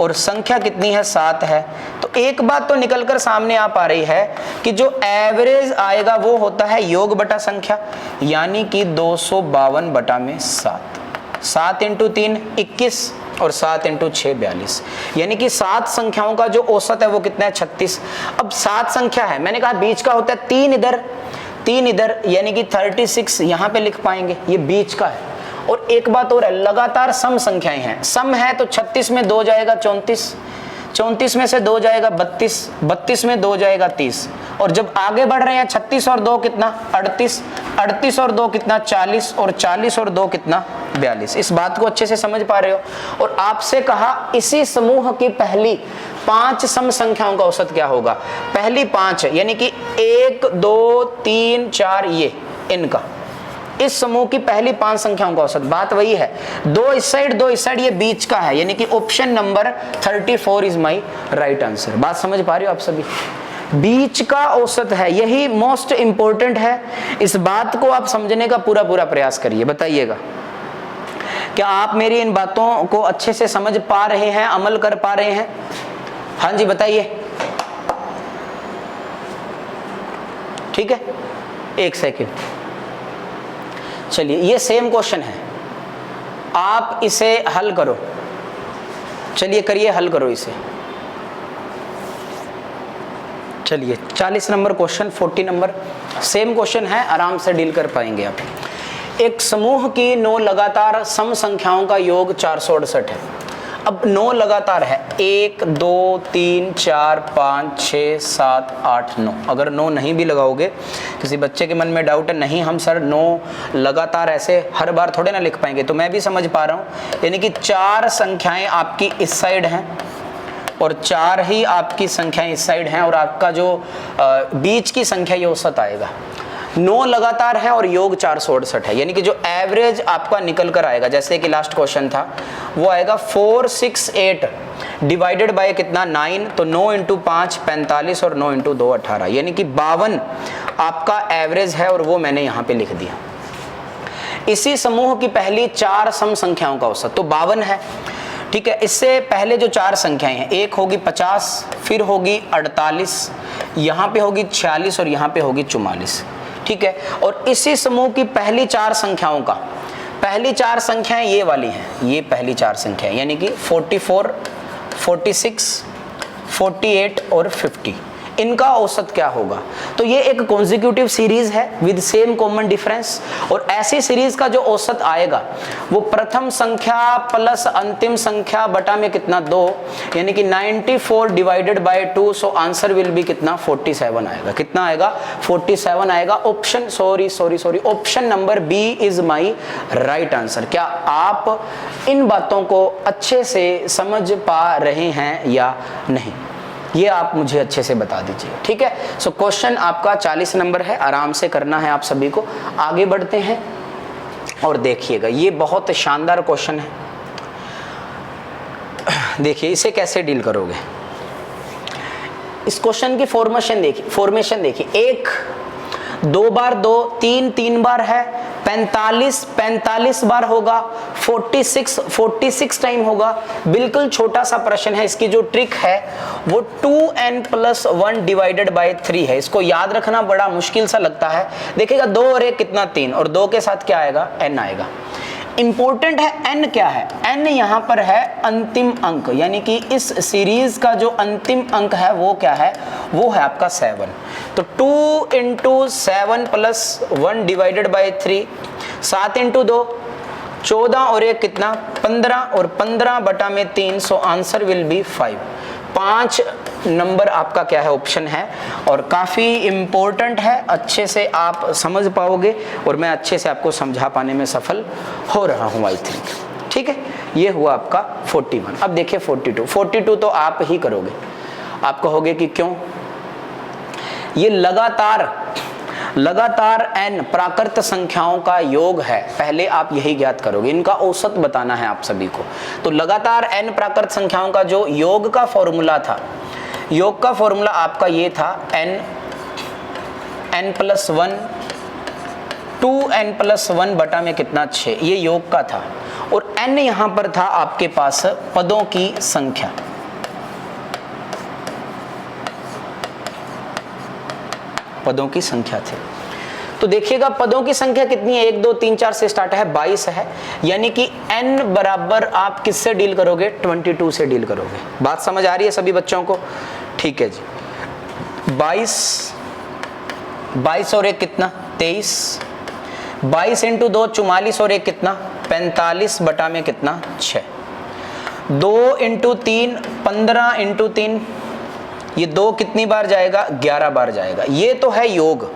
[SPEAKER 1] और संख्या कितनी है 7 है, तो एक बात तो निकलकर सामने आ पा रही है कि जो एवरेज आएगा वो होता है योग बटा संख्या, यानी कि 252 बटा में 7। 7 × 3 21 और 7 × 6 42, यानी कि 7 संख्याओं का जो औसत है वो कितना है 36। अब 7 संख्या है, मैंने कहा बीच का होता है 3 इधर, यानी कि 36 यहाँ पे लिख पाएंगे, ये बीच का है। और एक बात और है, लगातार सम संख्याएं हैं, सम है तो 36 में 2 जाएगा 34, 34 में से 2 जाएगा 32, 32 में 2 जाएगा 30, और जब आगे बढ़ रहे हैं 36 और 2 कितना 38, 38 और 2 कितना 40, और 40 और 2 कितना 42। इस बात को अच्छे से समझ पा रहे हो? और आपसे कहा इसी समूह की पहली 5 सम संख्याओं का औसत क्या होगा। पहली 5 है, यानी कि 1 2 3 4, ये इनका, इस समूह की पहली 5 संख्याओं का औसत। बात वही है, 2 इस साइड, ये बीच का है, यानी कि option number 34 is my right answer. बात समझ पा रहे हो आप सभी? बीच का औसत है, यही मोस्ट इंपॉर्टेंट है। इस बात को आप समझने का पूरा प्रयास करिए। बताइएगा, क्या आप मेरी इन बातों को अच्छे से समझ पा रहे हैं, अमल कर पा रहे हैं? हाँ जी बताइए। ठीक है, एक सेकेंड, चलिए ये सेम क्वेश्चन है, आप इसे हल करो। चलिए करिए, हल करो इसे। चलिए 40 number question, 40 number, same question है, आराम से डील कर पाएंगे आप। एक समूह की 9 लगातार सम संख्याओं का योग 468 है। अब 9 लगातार है, 1 2 3 4 5 6 7 8 9। अगर 9 नहीं भी लगाओगे, किसी बच्चे के मन में डाउट है, नहीं हम सर 9 लगातार ऐसे हर बार थोड़े ना लिख पाएंगे, तो मैं भी समझ पा रहा हूँ, यानी कि 4 संख्याएं आपकी इस साइड हैं और 4 ही आपकी संख्याएं इस साइड हैं, और आपका जो बीच की संख्या ये औसत आएगा। 9 लगातार है और योग 468 है, यानी कि जो एवरेज आपका निकल कर आएगा, जैसे कि लास्ट क्वेश्चन था, वो आएगा 468 डिवाइडेड बाय कितना 9, तो 9 × 5 45 और 9 × 2 18, यानी कि 52 आपका एवरेज है, और वो मैंने यहाँ पे लिख दिया। इसी समूह की पहली 4 सम संख्याओं का औसत तो 52 है। ठीक है, इससे पहले जो 4 संख्याएं हैं, एक होगी 50, फिर होगी 48, यहाँ पे होगी 46 और यहाँ पे होगी 44। ठीक है, और इसी समूह की पहली 4 संख्याओं का, पहली 4 संख्याएं ये वाली हैं, ये पहली 4 संख्याएं, यानी कि 44 46 48 और 50, इनका औसत क्या होगा। तो ये एक कॉन्जिक्यूटिव सीरीज है विद सेम कॉमन डिफरेंस, और ऐसी सीरीज का जो औसत आएगा वो प्रथम संख्या प्लस अंतिम संख्या बटा में कितना 2, यानी कि 94 divided by 2, so answer will be कितना 47 आएगा। कितना आएगा 47 आएगा। Option sorry option number B is my right answer. क्या आप इन बातों को अच्छे से समझ पा रहे हैं या नहीं, ये आप मुझे अच्छे से बता दीजिए। ठीक है, सो क्वेश्चन आपका 40 नंबर है, आराम से करना है आप सभी को। आगे बढ़ते हैं और देखिएगा, ये बहुत शानदार क्वेश्चन है। देखिए इसे कैसे डील करोगे। इस क्वेश्चन की फॉर्मेशन देखिए, 1 2 बार 2, 3 3 बार है, 45 बार होगा, 46 टाइम होगा। बिल्कुल छोटा सा प्रश्न है, इसकी जो ट्रिक है वो 2n+1 डिवाइडेड बाय 3 है। इसको याद रखना बड़ा मुश्किल सा लगता है। देखिएगा 2 और 1 कितना 3, और 2 के साथ क्या आएगा, n आएगा। इंपॉर्टेंट है n क्या है, n यहाँ पर है अंतिम अंक, यानी कि इस सीरीज का जो अंतिम अंक है वो क्या है, वो है आपका 7। तो 2 × 7 + 1 डिवाइडेड बाय 3, 7 × 2 14 और 1 कितना 15, और 15/3, सो आंसर विल बी 5। 5 नंबर आपका क्या है, ऑप्शन है, और काफ़ी इम्पोर्टेंट है, अच्छे से आप समझ पाओगे और मैं अच्छे से आपको समझा पाने में सफल हो रहा हूँ आई थिंक। ठीक है, ये हुआ आपका 41। अब देखिए 42 तो आप ही करोगे। आप कहोगे कि क्यों, ये लगातार n प्राकृत संख्याओं का योग है। पहले आप यही ज्ञात करोगे, इनका औसत बताना है आप सभी को। तो लगातार n प्राकृत संख्याओं का जो योग का फॉर्मूला था, योग का फॉर्मूला आपका ये था n+1 2n+1 बटा में कितना 6, ये योग का था। और n यहाँ पर था आपके पास पदों की संख्या। पदों की संख्या थे। तो देखिएगा पदों की संख्या कितनी है, 1 2 3 4 से स्टार्ट है, 22 है। यानी कि n बराबर आप किससे डील करोगे, 22 से डील करोगे। बात समझ आ रही है सभी बच्चों को? ठीक है जी। 22 और 1 कितना 23, 22 × 2 44 और 1 कितना 45 बटा में कितना 6, 2 × 3 15 × 3, ये 2 कितनी बार जाएगा, 11 बार जाएगा। ये तो है योग,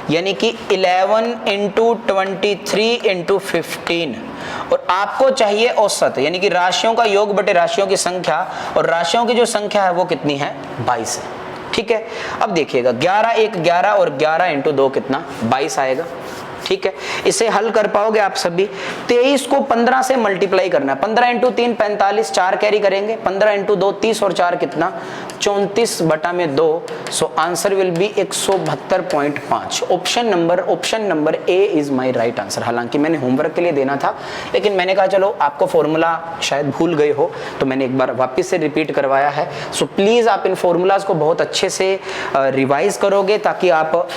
[SPEAKER 1] यानी कि 11 × 23 × 15, और आपको चाहिए औसत, यानी कि राशियों का योग बटे राशियों की संख्या, और राशियों की जो संख्या है वो कितनी है, 22 है। ठीक है, अब देखिएगा 11 1 11 और 11 × 2 कितना 22 आएगा। ठीक है, इसे हल कर पाओगे आप सभी। 23 को 15 से मल्टीप्लाई करना है, 15 × 3 45, 4 कैरी करेंगे, 15 × 2 30 और 4 कितना 34 बटा में 2, so answer will B 172.5। Option number A is my right answer. हालांकि मैंने होमवर्क के लिए देना था, लेकिन मैंने कहा चलो आपको फॉर्मूला शायद भूल गए हो, तो मैंने एक बार वापस से रिपीट करवाया है। सो प्लीज आप इन फॉर्मूलाज को बहुत अच्छे से रिवाइज करोगे, ताकि आप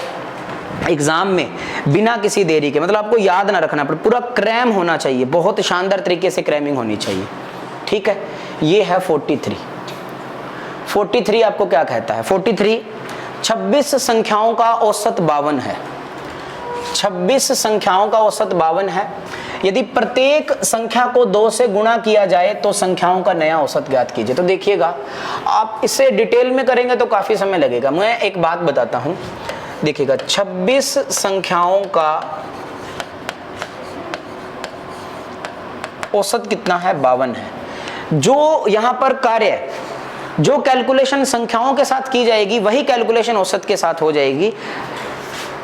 [SPEAKER 1] एग्जाम में बिना किसी देरी के, मतलब आपको याद ना रखना पड़े, पूरा क्रैम होना चाहिए, बहुत शानदार तरीके से क्रैमिंग होनी चाहिए। ठीक है, ये है 43 आपको क्या कहता है, 43 26 संख्याओं का औसत 52 है। 26 संख्याओं का औसत 52 है। यदि प्रत्येक संख्या को 2 से गुणा किया जाए तो संख्याओं का नया औसत ज्ञात कीजिए। तो देखिएगा आप इसे डिटेल में करेंगे तो काफी समय लगेगा। मैं एक बात बताता हूं, देखिएगा 26 संख्याओं का औसत कितना है, 52 है। जो यहां पर कार्य, जो कैलकुलेशन संख्याओं के साथ की जाएगी वही कैलकुलेशन औसत के साथ हो जाएगी।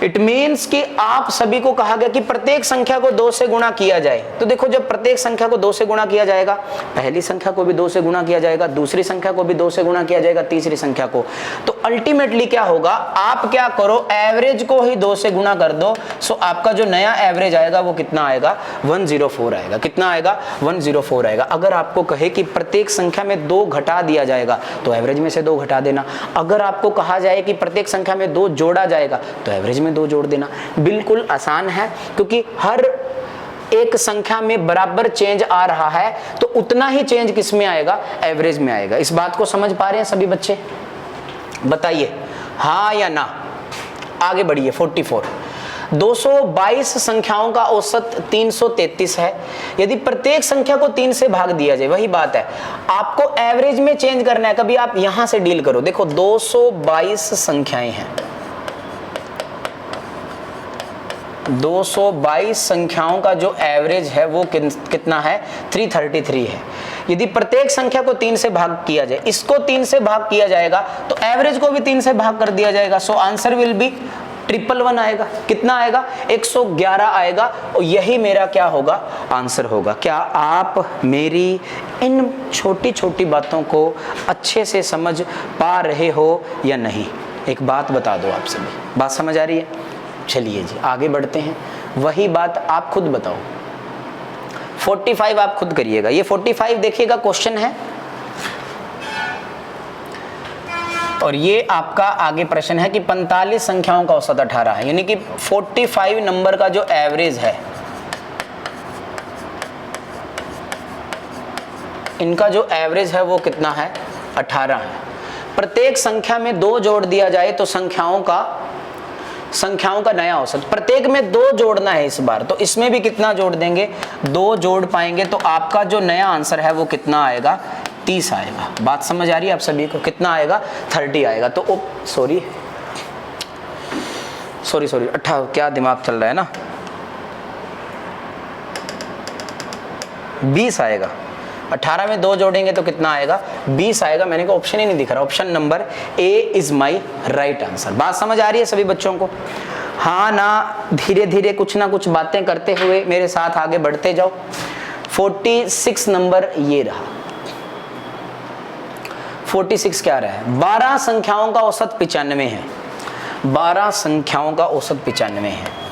[SPEAKER 1] इट मीन्स कि आप सभी को कहा गया कि प्रत्येक संख्या को 2 से गुणा किया जाए। तो देखो जब प्रत्येक संख्या को 2 से गुणा किया जाएगा, पहली संख्या को भी 2 से गुणा किया जाएगा, दूसरी संख्या को भी 2 से गुणा किया जाएगा, तीसरी संख्या को, तो अल्टीमेटली क्या होगा, आप क्या करो, एवरेज को ही 2 से गुणा कर दो। सो आपका जो नया एवरेज आएगा वो कितना आएगा, 104 आएगा। कितना आएगा, 104 आएगा। अगर आपको कहे कि प्रत्येक संख्या में 2 घटा दिया जाएगा तो एवरेज में से 2 घटा देना। अगर आपको कहा जाए कि प्रत्येक संख्या में 2 जोड़ा जाएगा तो एवरेज में 2 जोड़ देना। बिल्कुल आसान है, क्योंकि हर एक संख्या में बराबर चेंज आ रहा है, तो उतना ही चेंज किस में आएगा, एवरेज में आएगा। इस बात को समझ पा रहे हैं सभी बच्चे? बताइए हाँ या ना। आगे बढ़िए। 44 222 संख्याओं का औसत 333 है। यदि प्रत्येक संख्या को 3 से भाग दिया जाए, वही बात है, आपको एवरेज में चेंज करना है। कभी आप यहां से डील करो, देखो 222 संख्याएं हैं, 222 संख्याओं का जो एवरेज है वो कितना है, 333 है। यदि प्रत्येक संख्या को 3 से भाग किया जाए, इसको 3 से भाग किया जाएगा तो एवरेज को भी 3 से भाग कर दिया जाएगा। सो आंसर विल बी 111 आएगा, कितना आएगा 111 आएगा, और यही मेरा क्या होगा आंसर होगा। क्या आप मेरी इन छोटी छोटी बातों को अच्छे से समझ पा रहे हो या नहीं? एक बात बता दो आप सभी, बात समझ आ रही है? चलिए जी आगे बढ़ते हैं, वही बात आप खुद बताओ। 45 आप खुद करिएगा, ये 45 देखिएगा क्वेश्चन है, और ये आपका आगे प्रश्न है कि 45 संख्याओं का औसत 18 है, यानी कि 45 नंबर का जो एवरेज है, इनका जो एवरेज है वो कितना है 18 है। प्रत्येक संख्या में 2 जोड़ दिया जाए तो संख्याओं का नया औसत, प्रत्येक में 2 जोड़ना है इस बार, तो इसमें भी कितना जोड़ देंगे 2 जोड़ पाएंगे, तो आपका जो नया आंसर है वो कितना आएगा 30 आएगा। बात समझ आ रही है आप सभी को? कितना आएगा 30 आएगा। तो सॉरी 18 दिमाग चल रहा है ना, 20 आएगा। 18 में 2 जोड़ेंगे तो कितना आएगा 20 आएगा। मैंने कहा ऑप्शन ही नहीं दिख रहा, option number A is my right answer. बात समझ आ रही है सभी बच्चों को? हाँ ना, धीरे धीरे कुछ ना कुछ बातें करते हुए मेरे साथ आगे बढ़ते जाओ। 46 नंबर ये रहा। 46 क्या रहा है? 12 संख्याओं का औसत 95 है। 12 संख्याओं का औसत 95 है।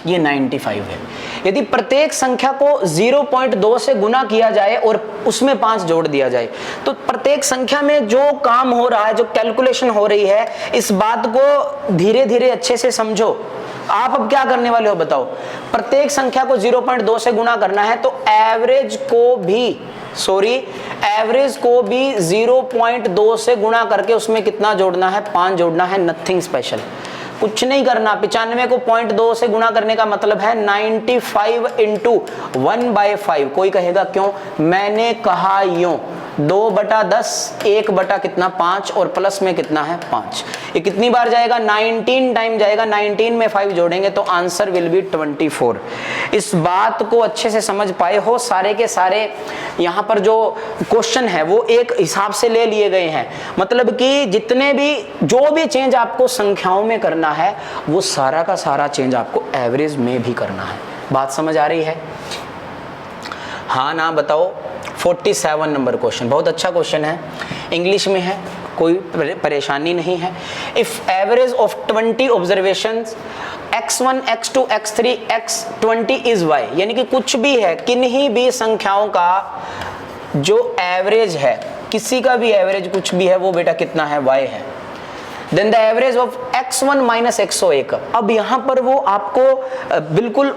[SPEAKER 1] ये 95 है। यदि प्रत्येक संख्या को 0.2 से गुना किया जाए और उसमें 5 जोड़ दिया जाए, तो प्रत्येक संख्या में जो काम हो रहा है, जो कैलकुलेशन हो रही है, इस बात को धीरे धीरे अच्छे से समझो। आप अब क्या करने वाले हो बताओ? प्रत्येक संख्या को 0.2 से गुना करना है, तो एवरेज को भी 0.2 से गुणा करके उसमें कितना जोड़ना है 5 जोड़ना है। नथिंग स्पेशल, कुछ नहीं करना। 95 को 0.2 से गुणा करने का मतलब है 95 इंटू 1/5। कोई कहेगा क्यों? मैंने कहा यूं 2/10 1 कितना 5 और प्लस में कितना है 5। ये कितनी बार जाएगा? 19 टाइम जाएगा। 19 में 5 जोड़ेंगे तो आंसर विल बी 24। इस बात को अच्छे से समझ पाए हो? सारे के सारे यहाँ पर जो क्वेश्चन है वो एक हिसाब से ले लिए गए हैं, मतलब कि जितने भी जो भी चेंज आपको संख्याओं में करना है वो सारा का सारा चेंज आपको एवरेज में भी करना है। बात समझ आ रही है? हाँ ना बताओ। 47 नंबर क्वेश्चन बहुत अच्छा क्वेश्चन है, इंग्लिश में है, कोई परेशानी नहीं है। If average of 20 observations x1 x2 x3 x20 is y, यानी कि कुछ भी है, किन्हीं भी संख्याओं का जो एवरेज है, किसी का भी एवरेज कुछ भी है वो बेटा कितना है y है। Then the average of x1 minus x1। अब यहां पर वो आपको बिल्कुल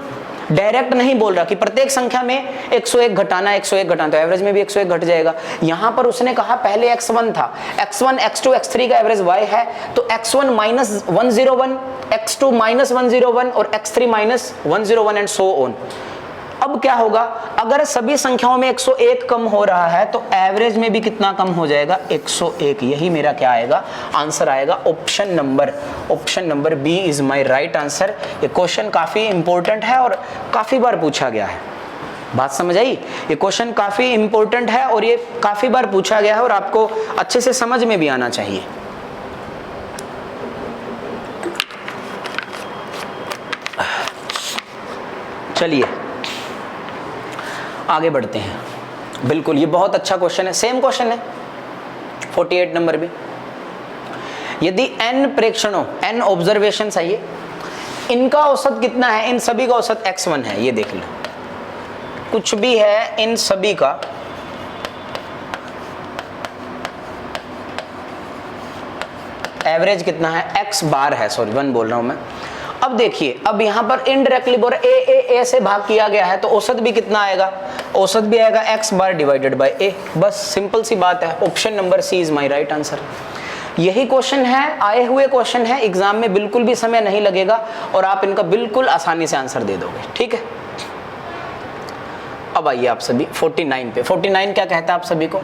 [SPEAKER 1] डायरेक्ट नहीं बोल रहा कि प्रत्येक संख्या में 101 घटाना है, 101 घटाना, तो एवरेज में भी 101 घट जाएगा। यहां पर उसने कहा पहले x1 था, x1 x2 x3 का एवरेज y है, तो x1 माइनस 101, x2 माइनस 101 और x3 minus 101 and so on. अब क्या होगा? अगर सभी संख्याओं में 101 कम हो रहा है तो एवरेज में भी कितना कम हो जाएगा? 101। यही मेरा क्या आएगा? आंसर आएगा option number B is my right answer. ये क्वेश्चन काफी इंपॉर्टेंट है और काफी बार पूछा गया है। बात समझ आई? ये क्वेश्चन काफी इंपॉर्टेंट है और ये काफी बार पूछा गया है और आपको अच्छे से समझ में भी आना चाहिए। चलिए आगे बढ़ते हैं। बिल्कुल ये बहुत अच्छा क्वेश्चन है, सेम क्वेश्चन है 48 नंबर भी। यदि n प्रेक्षणों n ऑब्जर्वेशन चाहिए, इनका औसत कितना है? इन सभी का औसत x1 है, ये देख लो। कुछ भी है इन सभी का एवरेज कितना है? x बार है, सॉरी 1 बोल रहा हूं मैं। अब देखिए, अब यहां पर इनडायरेक्टली बोल रहा है ए से भाग किया गया है, तो औसत भी कितना आएगा? औसत भी आएगा x bar divided by a। बस सिंपल सी बात है। Option number C is my right answer. यही क्वेश्चन है, आए हुए क्वेश्चन है, एग्जाम में बिल्कुल भी समय नहीं लगेगा और आप इनका बिल्कुल आसानी से आंसर दे दोगे। ठीक है, अब आइए आप सभी 49 पे। 49 क्या कहता है आप सभी को?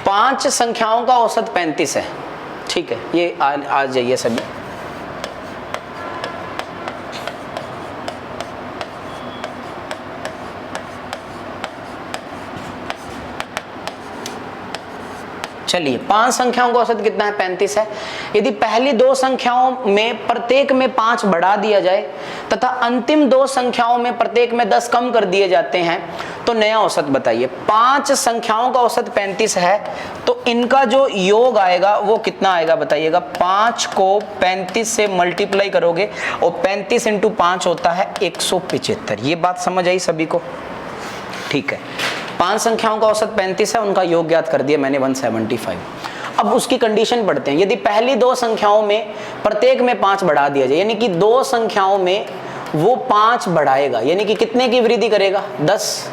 [SPEAKER 1] 5 संख्याओं का औसत 35 है। ठीक है, ये आ जाइए सभी। चलिए 5 संख्याओं का औसत कितना है 35 है। यदि पहली 2 संख्याओं में प्रत्येक में 5 बढ़ा दिया जाए तथा अंतिम 2 संख्याओं में प्रत्येक में 10 कम कर दिए जाते हैं तो नया औसत बताइए। 5 संख्याओं का औसत 35 है तो इनका जो योग आएगा वो कितना आएगा बताइएगा। 5 को 35 से मल्टीप्लाई करोगे और 35 इंटू 5 होता है 175। ये बात समझ आई सभी को? ठीक है, 5 संख्याओं का औसत 35 है, उनका योग ज्ञात कर दिया मैंने 175। अब उसकी कंडीशन पढ़ते हैं। यदि पहली 2 संख्याओं में प्रत्येक में 5 बढ़ा दिया जाए, यानी कि 2 संख्याओं में वो 5 बढ़ाएगा, यानी कि कितने की वृद्धि करेगा 10,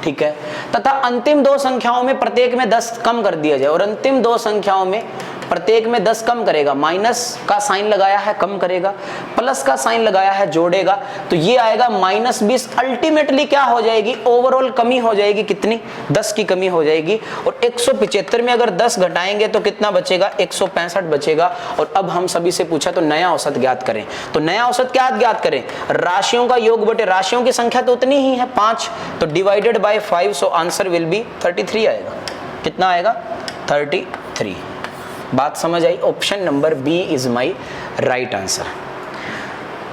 [SPEAKER 1] ठीक है, तथा अंतिम 2 संख्याओं में प्रत्येक में 10 कम कर दिया जाए और अंतिम 2 संख्याओं में प्रत्येक में 10 कम करेगा, माइनस का साइन लगाया है कम करेगा, प्लस का साइन लगाया है जोड़ेगा, तो ये आएगा -20। अल्टीमेटली क्या हो जाएगी, ओवरऑल कमी हो जाएगी, कितनी 10 की कमी हो जाएगी। और 175 में अगर 10 घटाएंगे तो कितना बचेगा 165 बचेगा। और अब हम सभी से पूछा तो नया औसत ज्ञात करें, तो नया औसत क्या ज्ञात करें, राशियों का योग बटे राशियों की संख्या तो उतनी ही है 5, तो divided by 5, so answer will be 33 आएगा। कितना आएगा 33। बात समझ आई? Option number B is my right answer.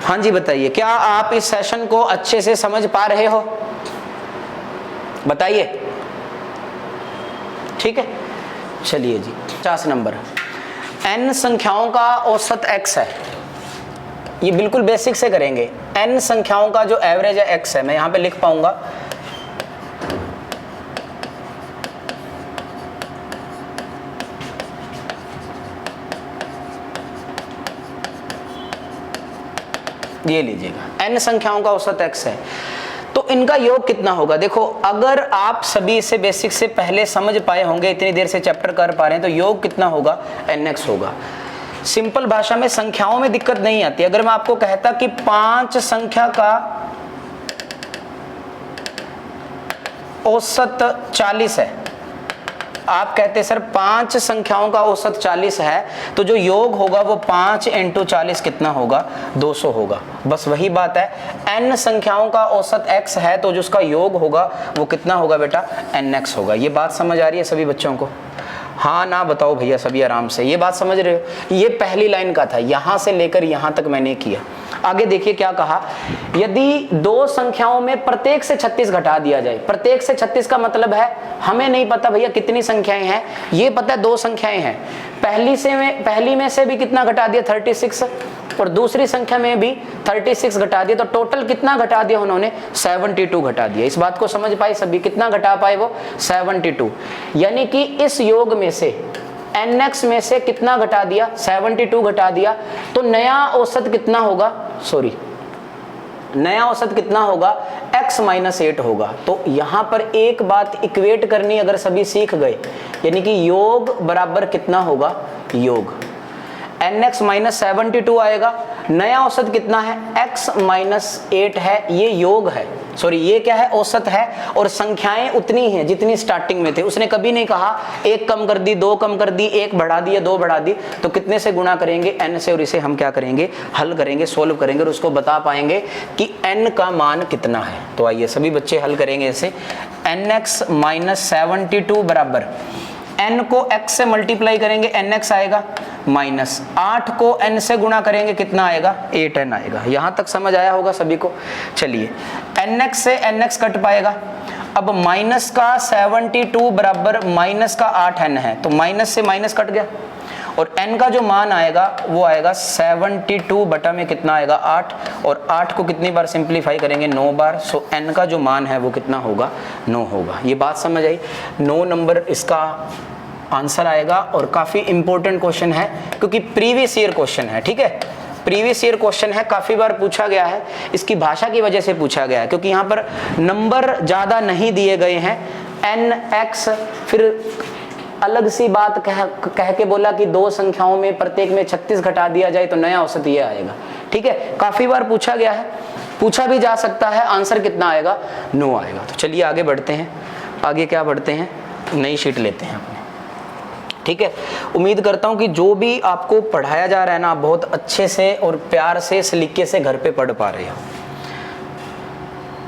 [SPEAKER 1] हाँ जी बताइए, क्या आप इस सेशन को अच्छे से समझ पा रहे हो? बताइए। ठीक है, चलिए जी 50 नंबर। n संख्याओं का औसत x है, ये बिल्कुल बेसिक से करेंगे। n संख्याओं का जो एवरेज है x है, मैं यहां पे लिख पाऊंगा ये लीजिएगा, n संख्याओं का औसत x है, तो इनका योग कितना होगा। देखो अगर आप सभी इसे बेसिक से पहले समझ पाए होंगे, इतनी देर से चैप्टर कर पा रहे हैं, तो योग कितना होगा nx होगा। सिंपल भाषा में संख्याओं में दिक्कत नहीं आती। अगर मैं आपको कहता कि 5 संख्या का औसत 40 है, आप कहते सर 5 संख्याओं का औसत 40 है, तो जो योग होगा वो 5 इंटू 40 कितना होगा 200 होगा। बस वही बात है, n संख्याओं का औसत x है तो जो उसका योग होगा वो कितना होगा बेटा nx होगा। ये बात समझ आ रही है सभी बच्चों को? हाँ ना बताओ भैया सभी आराम से, ये बात समझ रहे हो? ये पहली लाइन का था, यहां से लेकर यहां तक मैंने किया। आगे देखिए क्या कहा, यदि 2 संख्याओं में प्रत्येक से 36 घटा दिया जाए। प्रत्येक से 36 का मतलब है हमें नहीं पता भैया कितनी संख्याएं हैं, ये पता है 2 संख्याएं हैं। पहली में से भी कितना घटा दिया 36, और दूसरी संख्या में भी 36 घटा दिया, तो टोटल कितना घटा दिया उन्होंने 72 घटा दिया। इस बात को समझ पाए सभी? कितना घटा पाए वो 72, यानी कि इस योग में से nx में से कितना घटा दिया 72 घटा दिया। तो नया औसत कितना होगा, नया औसत कितना होगा x - 8 होगा। तो यहां पर एक बात इक्वेट करनी अगर सभी सीख गए, यानी कि योग बराबर कितना होगा, योग nx - 72 आएगा। नया औसत कितना है x - 8 है, ये योग है, ये क्या है औसत है, और संख्याएं उतनी हैं जितनी स्टार्टिंग में थे। उसने कभी नहीं कहा 1 कम कर दी 2 कम कर दी 1 बढ़ा दी 2 बढ़ा दी। तो कितने से गुणा करेंगे n से, और इसे हम क्या करेंगे हल करेंगे, सोल्व करेंगे, और उसको बता पाएंगे कि n का मान कितना है। तो आइए सभी बच्चे हल करेंगे इसे। nx - 72 बराबर n को x से मल्टीप्लाई करेंगे nx आएगा, माइनस 8 को n से गुणा करेंगे कितना आएगा 8n आएगा। यहां तक समझ आया होगा सभी को? चलिए nx से nx कट पाएगा। अब माइनस का 72 बराबर माइनस का 8n है, तो माइनस से माइनस कट गया, और n का जो मान आएगा वो आएगा 72 बटा में कितना आएगा 8, और 8 को कितनी बार सिंप्लीफाई करेंगे 9 बार। सो n का जो मान है वो कितना होगा 9 होगा। ये बात समझ आई? 9 नंबर इसका आंसर आएगा, और काफी इंपॉर्टेंट क्वेश्चन है क्योंकि प्रीवियस ईयर क्वेश्चन है। ठीक है, प्रीवियस ईयर क्वेश्चन है, काफी बार पूछा गया है। इसकी भाषा की वजह से पूछा गया है क्योंकि यहाँ पर नंबर ज्यादा नहीं दिए गए हैं। nx फिर अलग सी बात कह के बोला कि 2 संख्याओं में प्रत्येक में 36 घटा दिया जाए तो नया औसत ये आएगा। ठीक है, काफी बार पूछा गया है, पूछा भी जा सकता है। आंसर कितना आएगा 9 आएगा। तो चलिए आगे बढ़ते हैं। आगे क्या बढ़ते हैं, नई शीट लेते हैं अपने। ठीक है, उम्मीद करता हूं कि जो भी आपको पढ़ाया जा रहा है ना, आप बहुत अच्छे से और प्यार से सलीके से घर पे पढ़ पा रहे हो।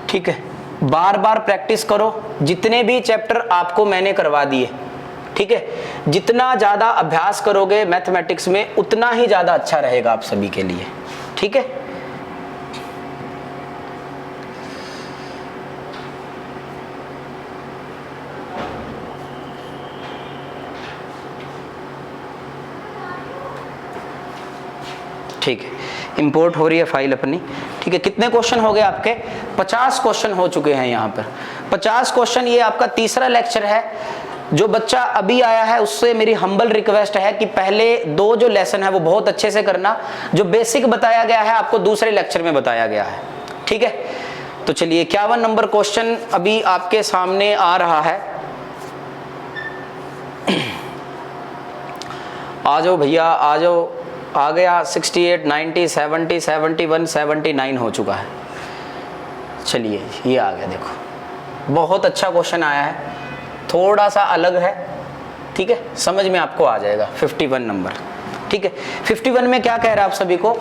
[SPEAKER 1] ठीक है, बार बार प्रैक्टिस करो जितने भी चैप्टर आपको मैंने करवा दिए। ठीक है, जितना ज़्यादा अभ्यास करोगे मैथमेटिक्स में उतना ही ज़्यादा अच्छा रहेगा आप सभी के लिए। ठीक है, ठीक है, इंपोर्ट हो रही है फाइल अपनी। ठीक है, कितने क्वेश्चन हो गए आपके? 50 क्वेश्चन हो चुके हैं यहाँ पर। 50 क्वेश्चन, ये आपका तीसरा लेक्चर है। जो बच्चा अभी आया है उससे मेरी हम्बल रिक्वेस्ट है कि पहले 2 जो लेसन है वो बहुत अच्छे से करना। जो बेसिक बताया गया है आपको दूसरे लेक्चर में बताया गया है। ठीक है, तो चलिए 51 नंबर क्वेश्चन अभी आपके सामने आ रहा है। आ जाओ भैया, आ जाओ। आ गया 68, 90, 70, 71, 79 हो चुका है। चलिए ये आ गया, देखो बहुत अच्छा क्वेश्चन आया है, थोड़ा सा अलग है। ठीक है, समझ में आपको आ जाएगा। 51 नंबर। ठीक है, 51 में क्या कह रहा है आप सभी को?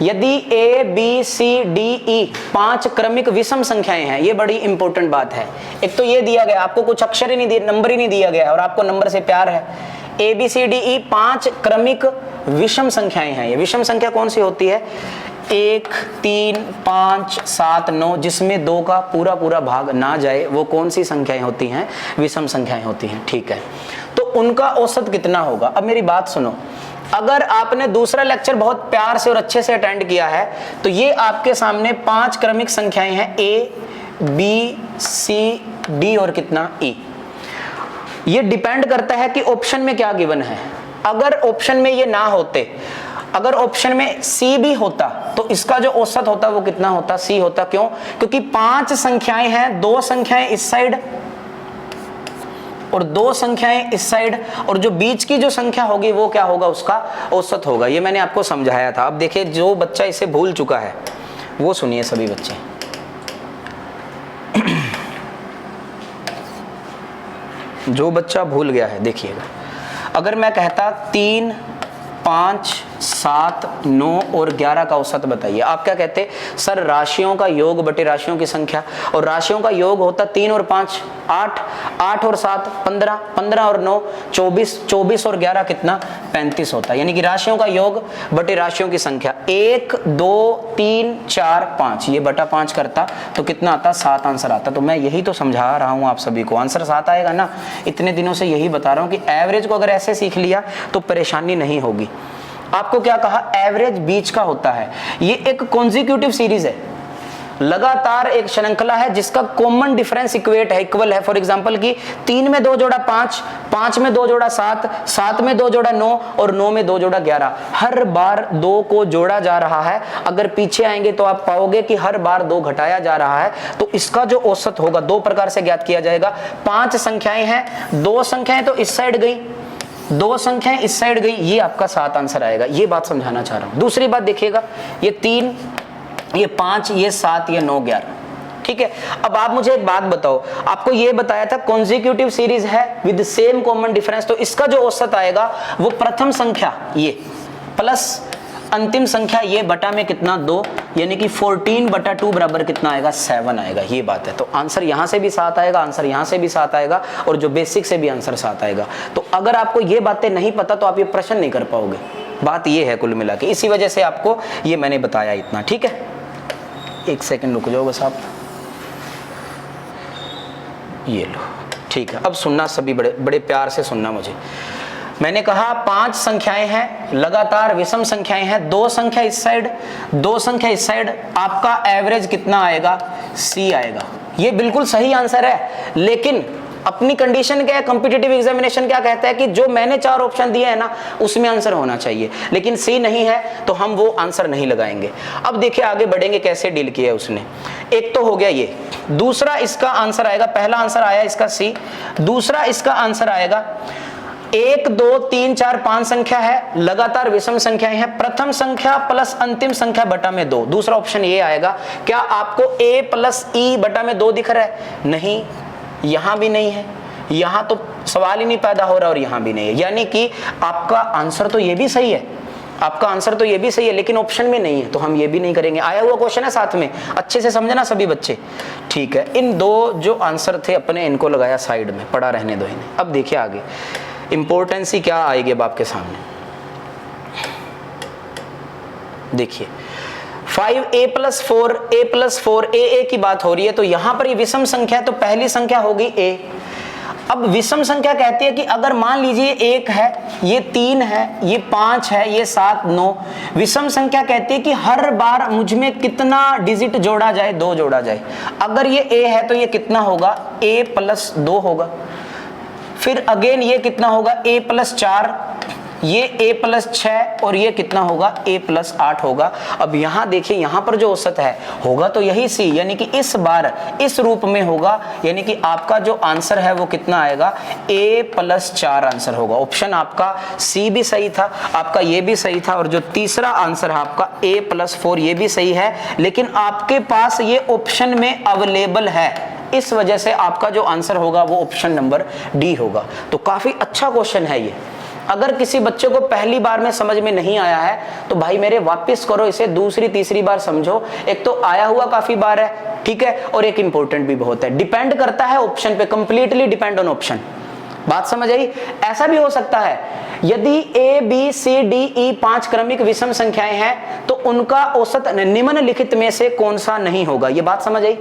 [SPEAKER 1] यदि A, B, C, D, E 5 क्रमिक विषम संख्याएं हैं, ये बड़ी इंपॉर्टेंट बात है। एक तो ये दिया गया, आपको कुछ अक्षर ही नहीं दिए, नंबर ही नहीं दिया गया और आपको नंबर से प्यार है। A, B, C, D, E 5 क्रमिक विषम संख्याएं हैं। ये विषम संख्या कौन सी होती है? 1, 3, 5, 7, 9, जिसमें 2 का पूरा पूरा भाग ना जाए, वो कौन सी संख्याएं होती हैं? विषम संख्याएं होती हैं। ठीक है, तो उनका औसत कितना होगा? अब मेरी बात सुनो, अगर आपने दूसरा लेक्चर बहुत प्यार से और अच्छे से अटेंड किया है तो ये आपके सामने 5 क्रमिक संख्याएं हैं, A, B, C, D और कितना E। ये डिपेंड करता है कि ऑप्शन में क्या गिवन है। अगर ऑप्शन में ये ना होते, अगर ऑप्शन में C भी होता तो इसका जो औसत होता वो कितना होता? C होता। क्यों? क्योंकि 5 संख्याएं हैं, 2 संख्याएं इस साइड और 2 संख्याएं इस साइड, और जो बीच की जो संख्या होगी वो क्या होगा? उसका औसत होगा। ये मैंने आपको समझाया था। अब देखिए, जो बच्चा इसे भूल चुका है वो सुनिए सभी बच्चे। जो बच्चा भूल गया है देखिएगा, अगर मैं कहता 3, 5, 7, 9 और 11 का औसत बताइए, आप क्या कहते? सर राशियों का योग बटे राशियों की संख्या, और राशियों का योग होता 3 और 5 8, 8 और 7 15, 15 और 9 24, 24 और 11 कितना? 35 होता है। यानी कि राशियों का योग बटे राशियों की संख्या 1, 2, 3, 4, 5, ये बटा 5 करता तो कितना आता? 7 आंसर आता। तो मैं यही तो समझा रहा हूँ आप सभी को, आंसर 7 आएगा ना। इतने दिनों से यही बता रहा हूँ कि एवरेज को अगर ऐसे सीख लिया तो परेशानी नहीं होगी। आपको क्या कहा? एवरेज बीच का होता है। ये एक कॉन्जिक्यूटिव सीरीज है, लगातार एक श्रृंखला है जिसका कॉमन डिफरेंस इक्वेट है, इक्वल है। फॉर एग्जांपल कि 3 में 2 जोड़ा 5, 5 में 2 जोड़ा 7, 7 में 2 जोड़ा 9 और 9 में 2 जोड़ा 11। हर बार 2 को जोड़ा जा रहा है। अगर पीछे आएंगे तो आप पाओगे कि हर बार 2 घटाया जा रहा है। तो इसका जो औसत होगा 2 प्रकार से ज्ञात किया जाएगा। 5 संख्याएं हैं, 2 संख्याएं तो इस साइड गई, 2 संख्याएं इस साइड गई, ये आपका 7 आंसर आएगा। ये बात समझाना चाह रहा हूं। दूसरी बात देखिएगा, ये 3, ये 5, ये 7, ये 9, 11। ठीक है, अब आप मुझे एक बात बताओ, आपको ये बताया था कॉन्जिक्यूटिव सीरीज है विद सेम कॉमन डिफरेंस, तो इसका जो औसत आएगा वो प्रथम संख्या ये प्लस अंतिम संख्या ये बटा में कितना? 2, यानी कि 14/2 बराबर कितना आएगा? 7 आएगा। ये बात है। तो आंसर यहां से भी 7 आएगा, आंसर यहां से भी 7 आएगा, और जो बेसिक से भी आंसर 7 आएगा। तो अगर आपको ये बातें नहीं पता तो आप ये प्रश्न नहीं कर पाओगे। बात ये है कुल मिला के, इसी वजह से आपको ये मैंने बताया इतना। ठीक है, 1 सेकंड रुक जाओ बस आप, ये लो। ठीक है, अब सुनना सभी, बड़े बड़े प्यार से सुनना मुझे। मैंने कहा 5 संख्याएं हैं, लगातार विषम संख्याएं हैं, 2 संख्या इस साइड, 2 संख्या इस साइड, आपका एवरेज कितना आएगा? C आएगा। ये बिल्कुल सही आंसर है, लेकिन अपनी कंडीशन क्या है? कॉम्पिटिटिव एग्जामिनेशन क्या कहता है कि जो मैंने 4 ऑप्शन दिए हैं ना उसमें आंसर होना चाहिए, लेकिन C नहीं है तो हम वो आंसर नहीं लगाएंगे। अब देखिए आगे बढ़ेंगे कैसे डील किया है उसने। एक तो हो गया ये, दूसरा इसका आंसर आएगा, पहला आंसर आया इसका C, दूसरा इसका आंसर आएगा 1, 2, 3, 4, 5 संख्या है, लगातार विषम संख्याएं हैं, प्रथम संख्या प्लस अंतिम संख्या बटा में 2। दूसरा ऑप्शन ये आएगा। क्या आपको A प्लस E बटा में 2 दिख रहा है? नहीं, यहां भी नहीं है, यहां तो सवाल ही नहीं पैदा हो रहा और यहां भी नहीं है। यानी कि आपका आंसर तो ये भी सही है, आपका आंसर तो ये भी सही है, लेकिन ऑप्शन में नहीं है, तो हम ये भी नहीं करेंगे। आया हुआ क्वेश्चन है साथ में, अच्छे से समझना सभी बच्चे। ठीक है, इन 2 जो आंसर थे अपने, इनको लगाया साइड में, पड़ा रहने दो इन्हें। अब देखिए आगे, इंपॉर्टेंस ही क्या आएगी अब आपके सामने। देखिए 5a + 4 a + 4 a की बात हो रही है, तो यहां पर ये विषम संख्या है तो पहली संख्या होगी a। अब विषम संख्या कहती है कि अगर मान लीजिए 1 है, ये 3 है, ये 5 है, ये 7 9, विषम संख्या कहती है कि हर बार मुझ में कितना डिजिट जोड़ा जाए, 2 जोड़ा जाए। अगर ये a है तो ये कितना होगा, a + 2 होगा। फिर अगेन ये कितना होगा, a + 4, ये a + 6 और ये कितना होगा, a + 8 होगा। अब यहाँ देखिए, यहाँ पर जो औसत है होगा तो यही c, यानी कि इस बार इस रूप में होगा, यानी कि आपका जो आंसर है वो कितना आएगा, a + 4 आंसर होगा। ऑप्शन आपका c भी सही था, आपका ये भी सही था, और जो तीसरा आंसर है आपका a + 4 ये भी सही है, लेकिन आपके पास ये ऑप्शन में अवेलेबल है, इस वजह से आपका जो आंसर होगा वो ऑप्शन नंबर डी होगा। तो काफी अच्छा क्वेश्चन है ये। अगर किसी बच्चे को पहली बार में समझ में नहीं आया है तो भाई मेरे वापस करो इसे, दूसरी तीसरी बार समझो। एक तो आया हुआ काफी बार है, ठीक है, और एक इंपॉर्टेंट भी बहुत है। डिपेंड करता है ऑप्शन पे, कंप्लीटली डिपेंड ऑन ऑप्शन। बात समझ आई। ऐसा भी हो सकता है यदि a b c d e 5 क्रमिक विषम संख्याएं हैं तो उनका औसत निम्नलिखित में से कौन सा नहीं होगा। ये बात समझ आई।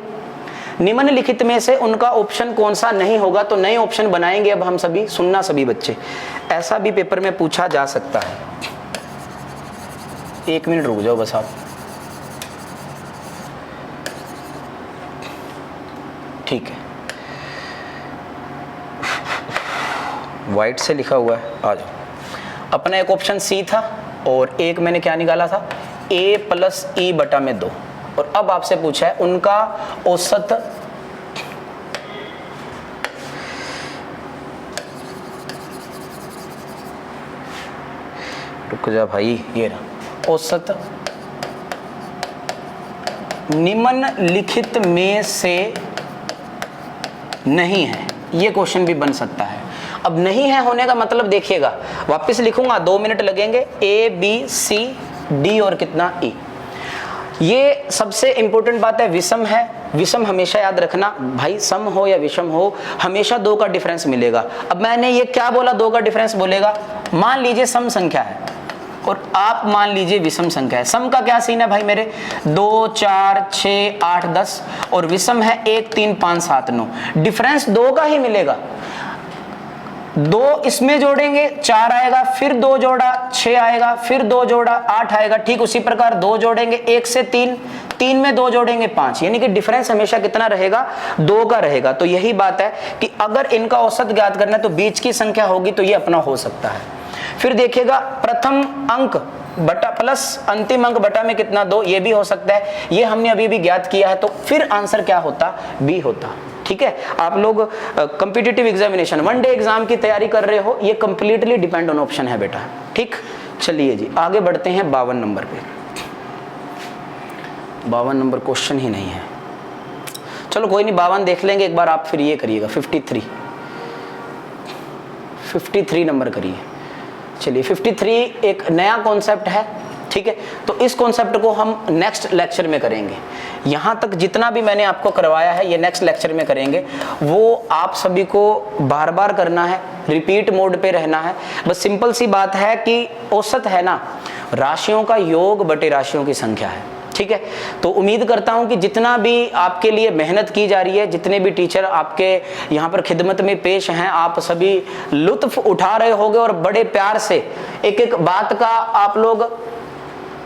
[SPEAKER 1] निम्नलिखित में से उनका ऑप्शन कौन सा नहीं होगा, तो नए ऑप्शन बनाएंगे अब हम सभी। सुनना सभी बच्चे, ऐसा भी पेपर में पूछा जा सकता है। 1 मिनट रुक जाओ बस आप। ठीक है, व्हाइट से लिखा हुआ है, आ जाओ। अपना एक ऑप्शन सी था और एक मैंने क्या निकाला था, a + e/2। और अब आपसे पूछा है उनका औसत रुक जा भाई, ये रहा औसत निम्नलिखित में से नहीं है। ये क्वेश्चन भी बन सकता है। अब नहीं है होने का मतलब देखिएगा, वापस लिखूंगा, 2 मिनट लगेंगे। a b c d और कितना e। ये सबसे इंपॉर्टेंट बात है, विषम है। विषम हमेशा याद रखना भाई, सम हो या विषम हो हमेशा 2 का डिफरेंस मिलेगा। अब मैंने ये क्या बोला, 2 का डिफरेंस बोलेगा। मान लीजिए सम संख्या है और आप मान लीजिए विषम संख्या है। सम का क्या सीन है भाई मेरे, 2 4 6 8 10, और विषम है 1 3 5 7 9। डिफरेंस 2 का ही मिलेगा। 2 इसमें जोड़ेंगे 4 आएगा, फिर 2 जोड़ा 6 आएगा, फिर 2 जोड़ा 8 आएगा। ठीक उसी प्रकार 2 जोड़ेंगे 1 से 3, 3 में 2 जोड़ेंगे 5, यानी कि डिफरेंस हमेशा कितना रहेगा, 2 का रहेगा। तो यही बात है कि अगर इनका औसत ज्ञात करना है तो बीच की संख्या होगी, तो ये अपना हो सकता है। फिर देखिएगा प्रथम अंक बटा प्लस अंतिम अंक बटा में कितना, 2, ये भी हो सकता है। ये हमने अभी भी ज्ञात किया है, तो फिर आंसर क्या होता, बी होता। ठीक है, आप लोग कॉम्पिटिटिव एग्जामिनेशन 1 डे एग्जाम की तैयारी कर रहे हो, ये कंप्लीटली डिपेंड ऑन ऑप्शन है बेटा। ठीक, चलिए जी आगे बढ़ते हैं 52 नंबर पे। 52 नंबर क्वेश्चन ही नहीं है, चलो कोई नहीं, 52 देख लेंगे एक बार। आप फिर ये करिएगा 53 नंबर करिए। चलिए 53 एक नया कॉन्सेप्ट है, ठीक है, तो इस कॉन्सेप्ट को हम नेक्स्ट लेक्चर में करेंगे। यहाँ तक जितना भी मैंने आपको करवाया है ये नेक्स्ट लेक्चर में करेंगे। वो आप सभी को बार बार करना है, रिपीट मोड पे रहना है। बस सिंपल सी बात है कि औसत है ना, राशियों का योग बटे राशियों की संख्या है। ठीक है, तो उम्मीद करता हूं कि जितना भी आपके लिए मेहनत की जा रही है, जितने भी टीचर आपके यहाँ पर खिदमत में पेश हैं, आप सभी लुत्फ उठा रहे होंगे और बड़े प्यार से एक एक बात का आप लोग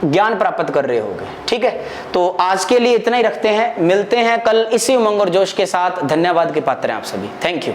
[SPEAKER 1] ज्ञान प्राप्त कर रहे होंगे। ठीक है, तो आज के लिए इतना ही रखते हैं, मिलते हैं कल इसी उमंग और जोश के साथ। धन्यवाद के पात्र हैं आप सभी। Thank you.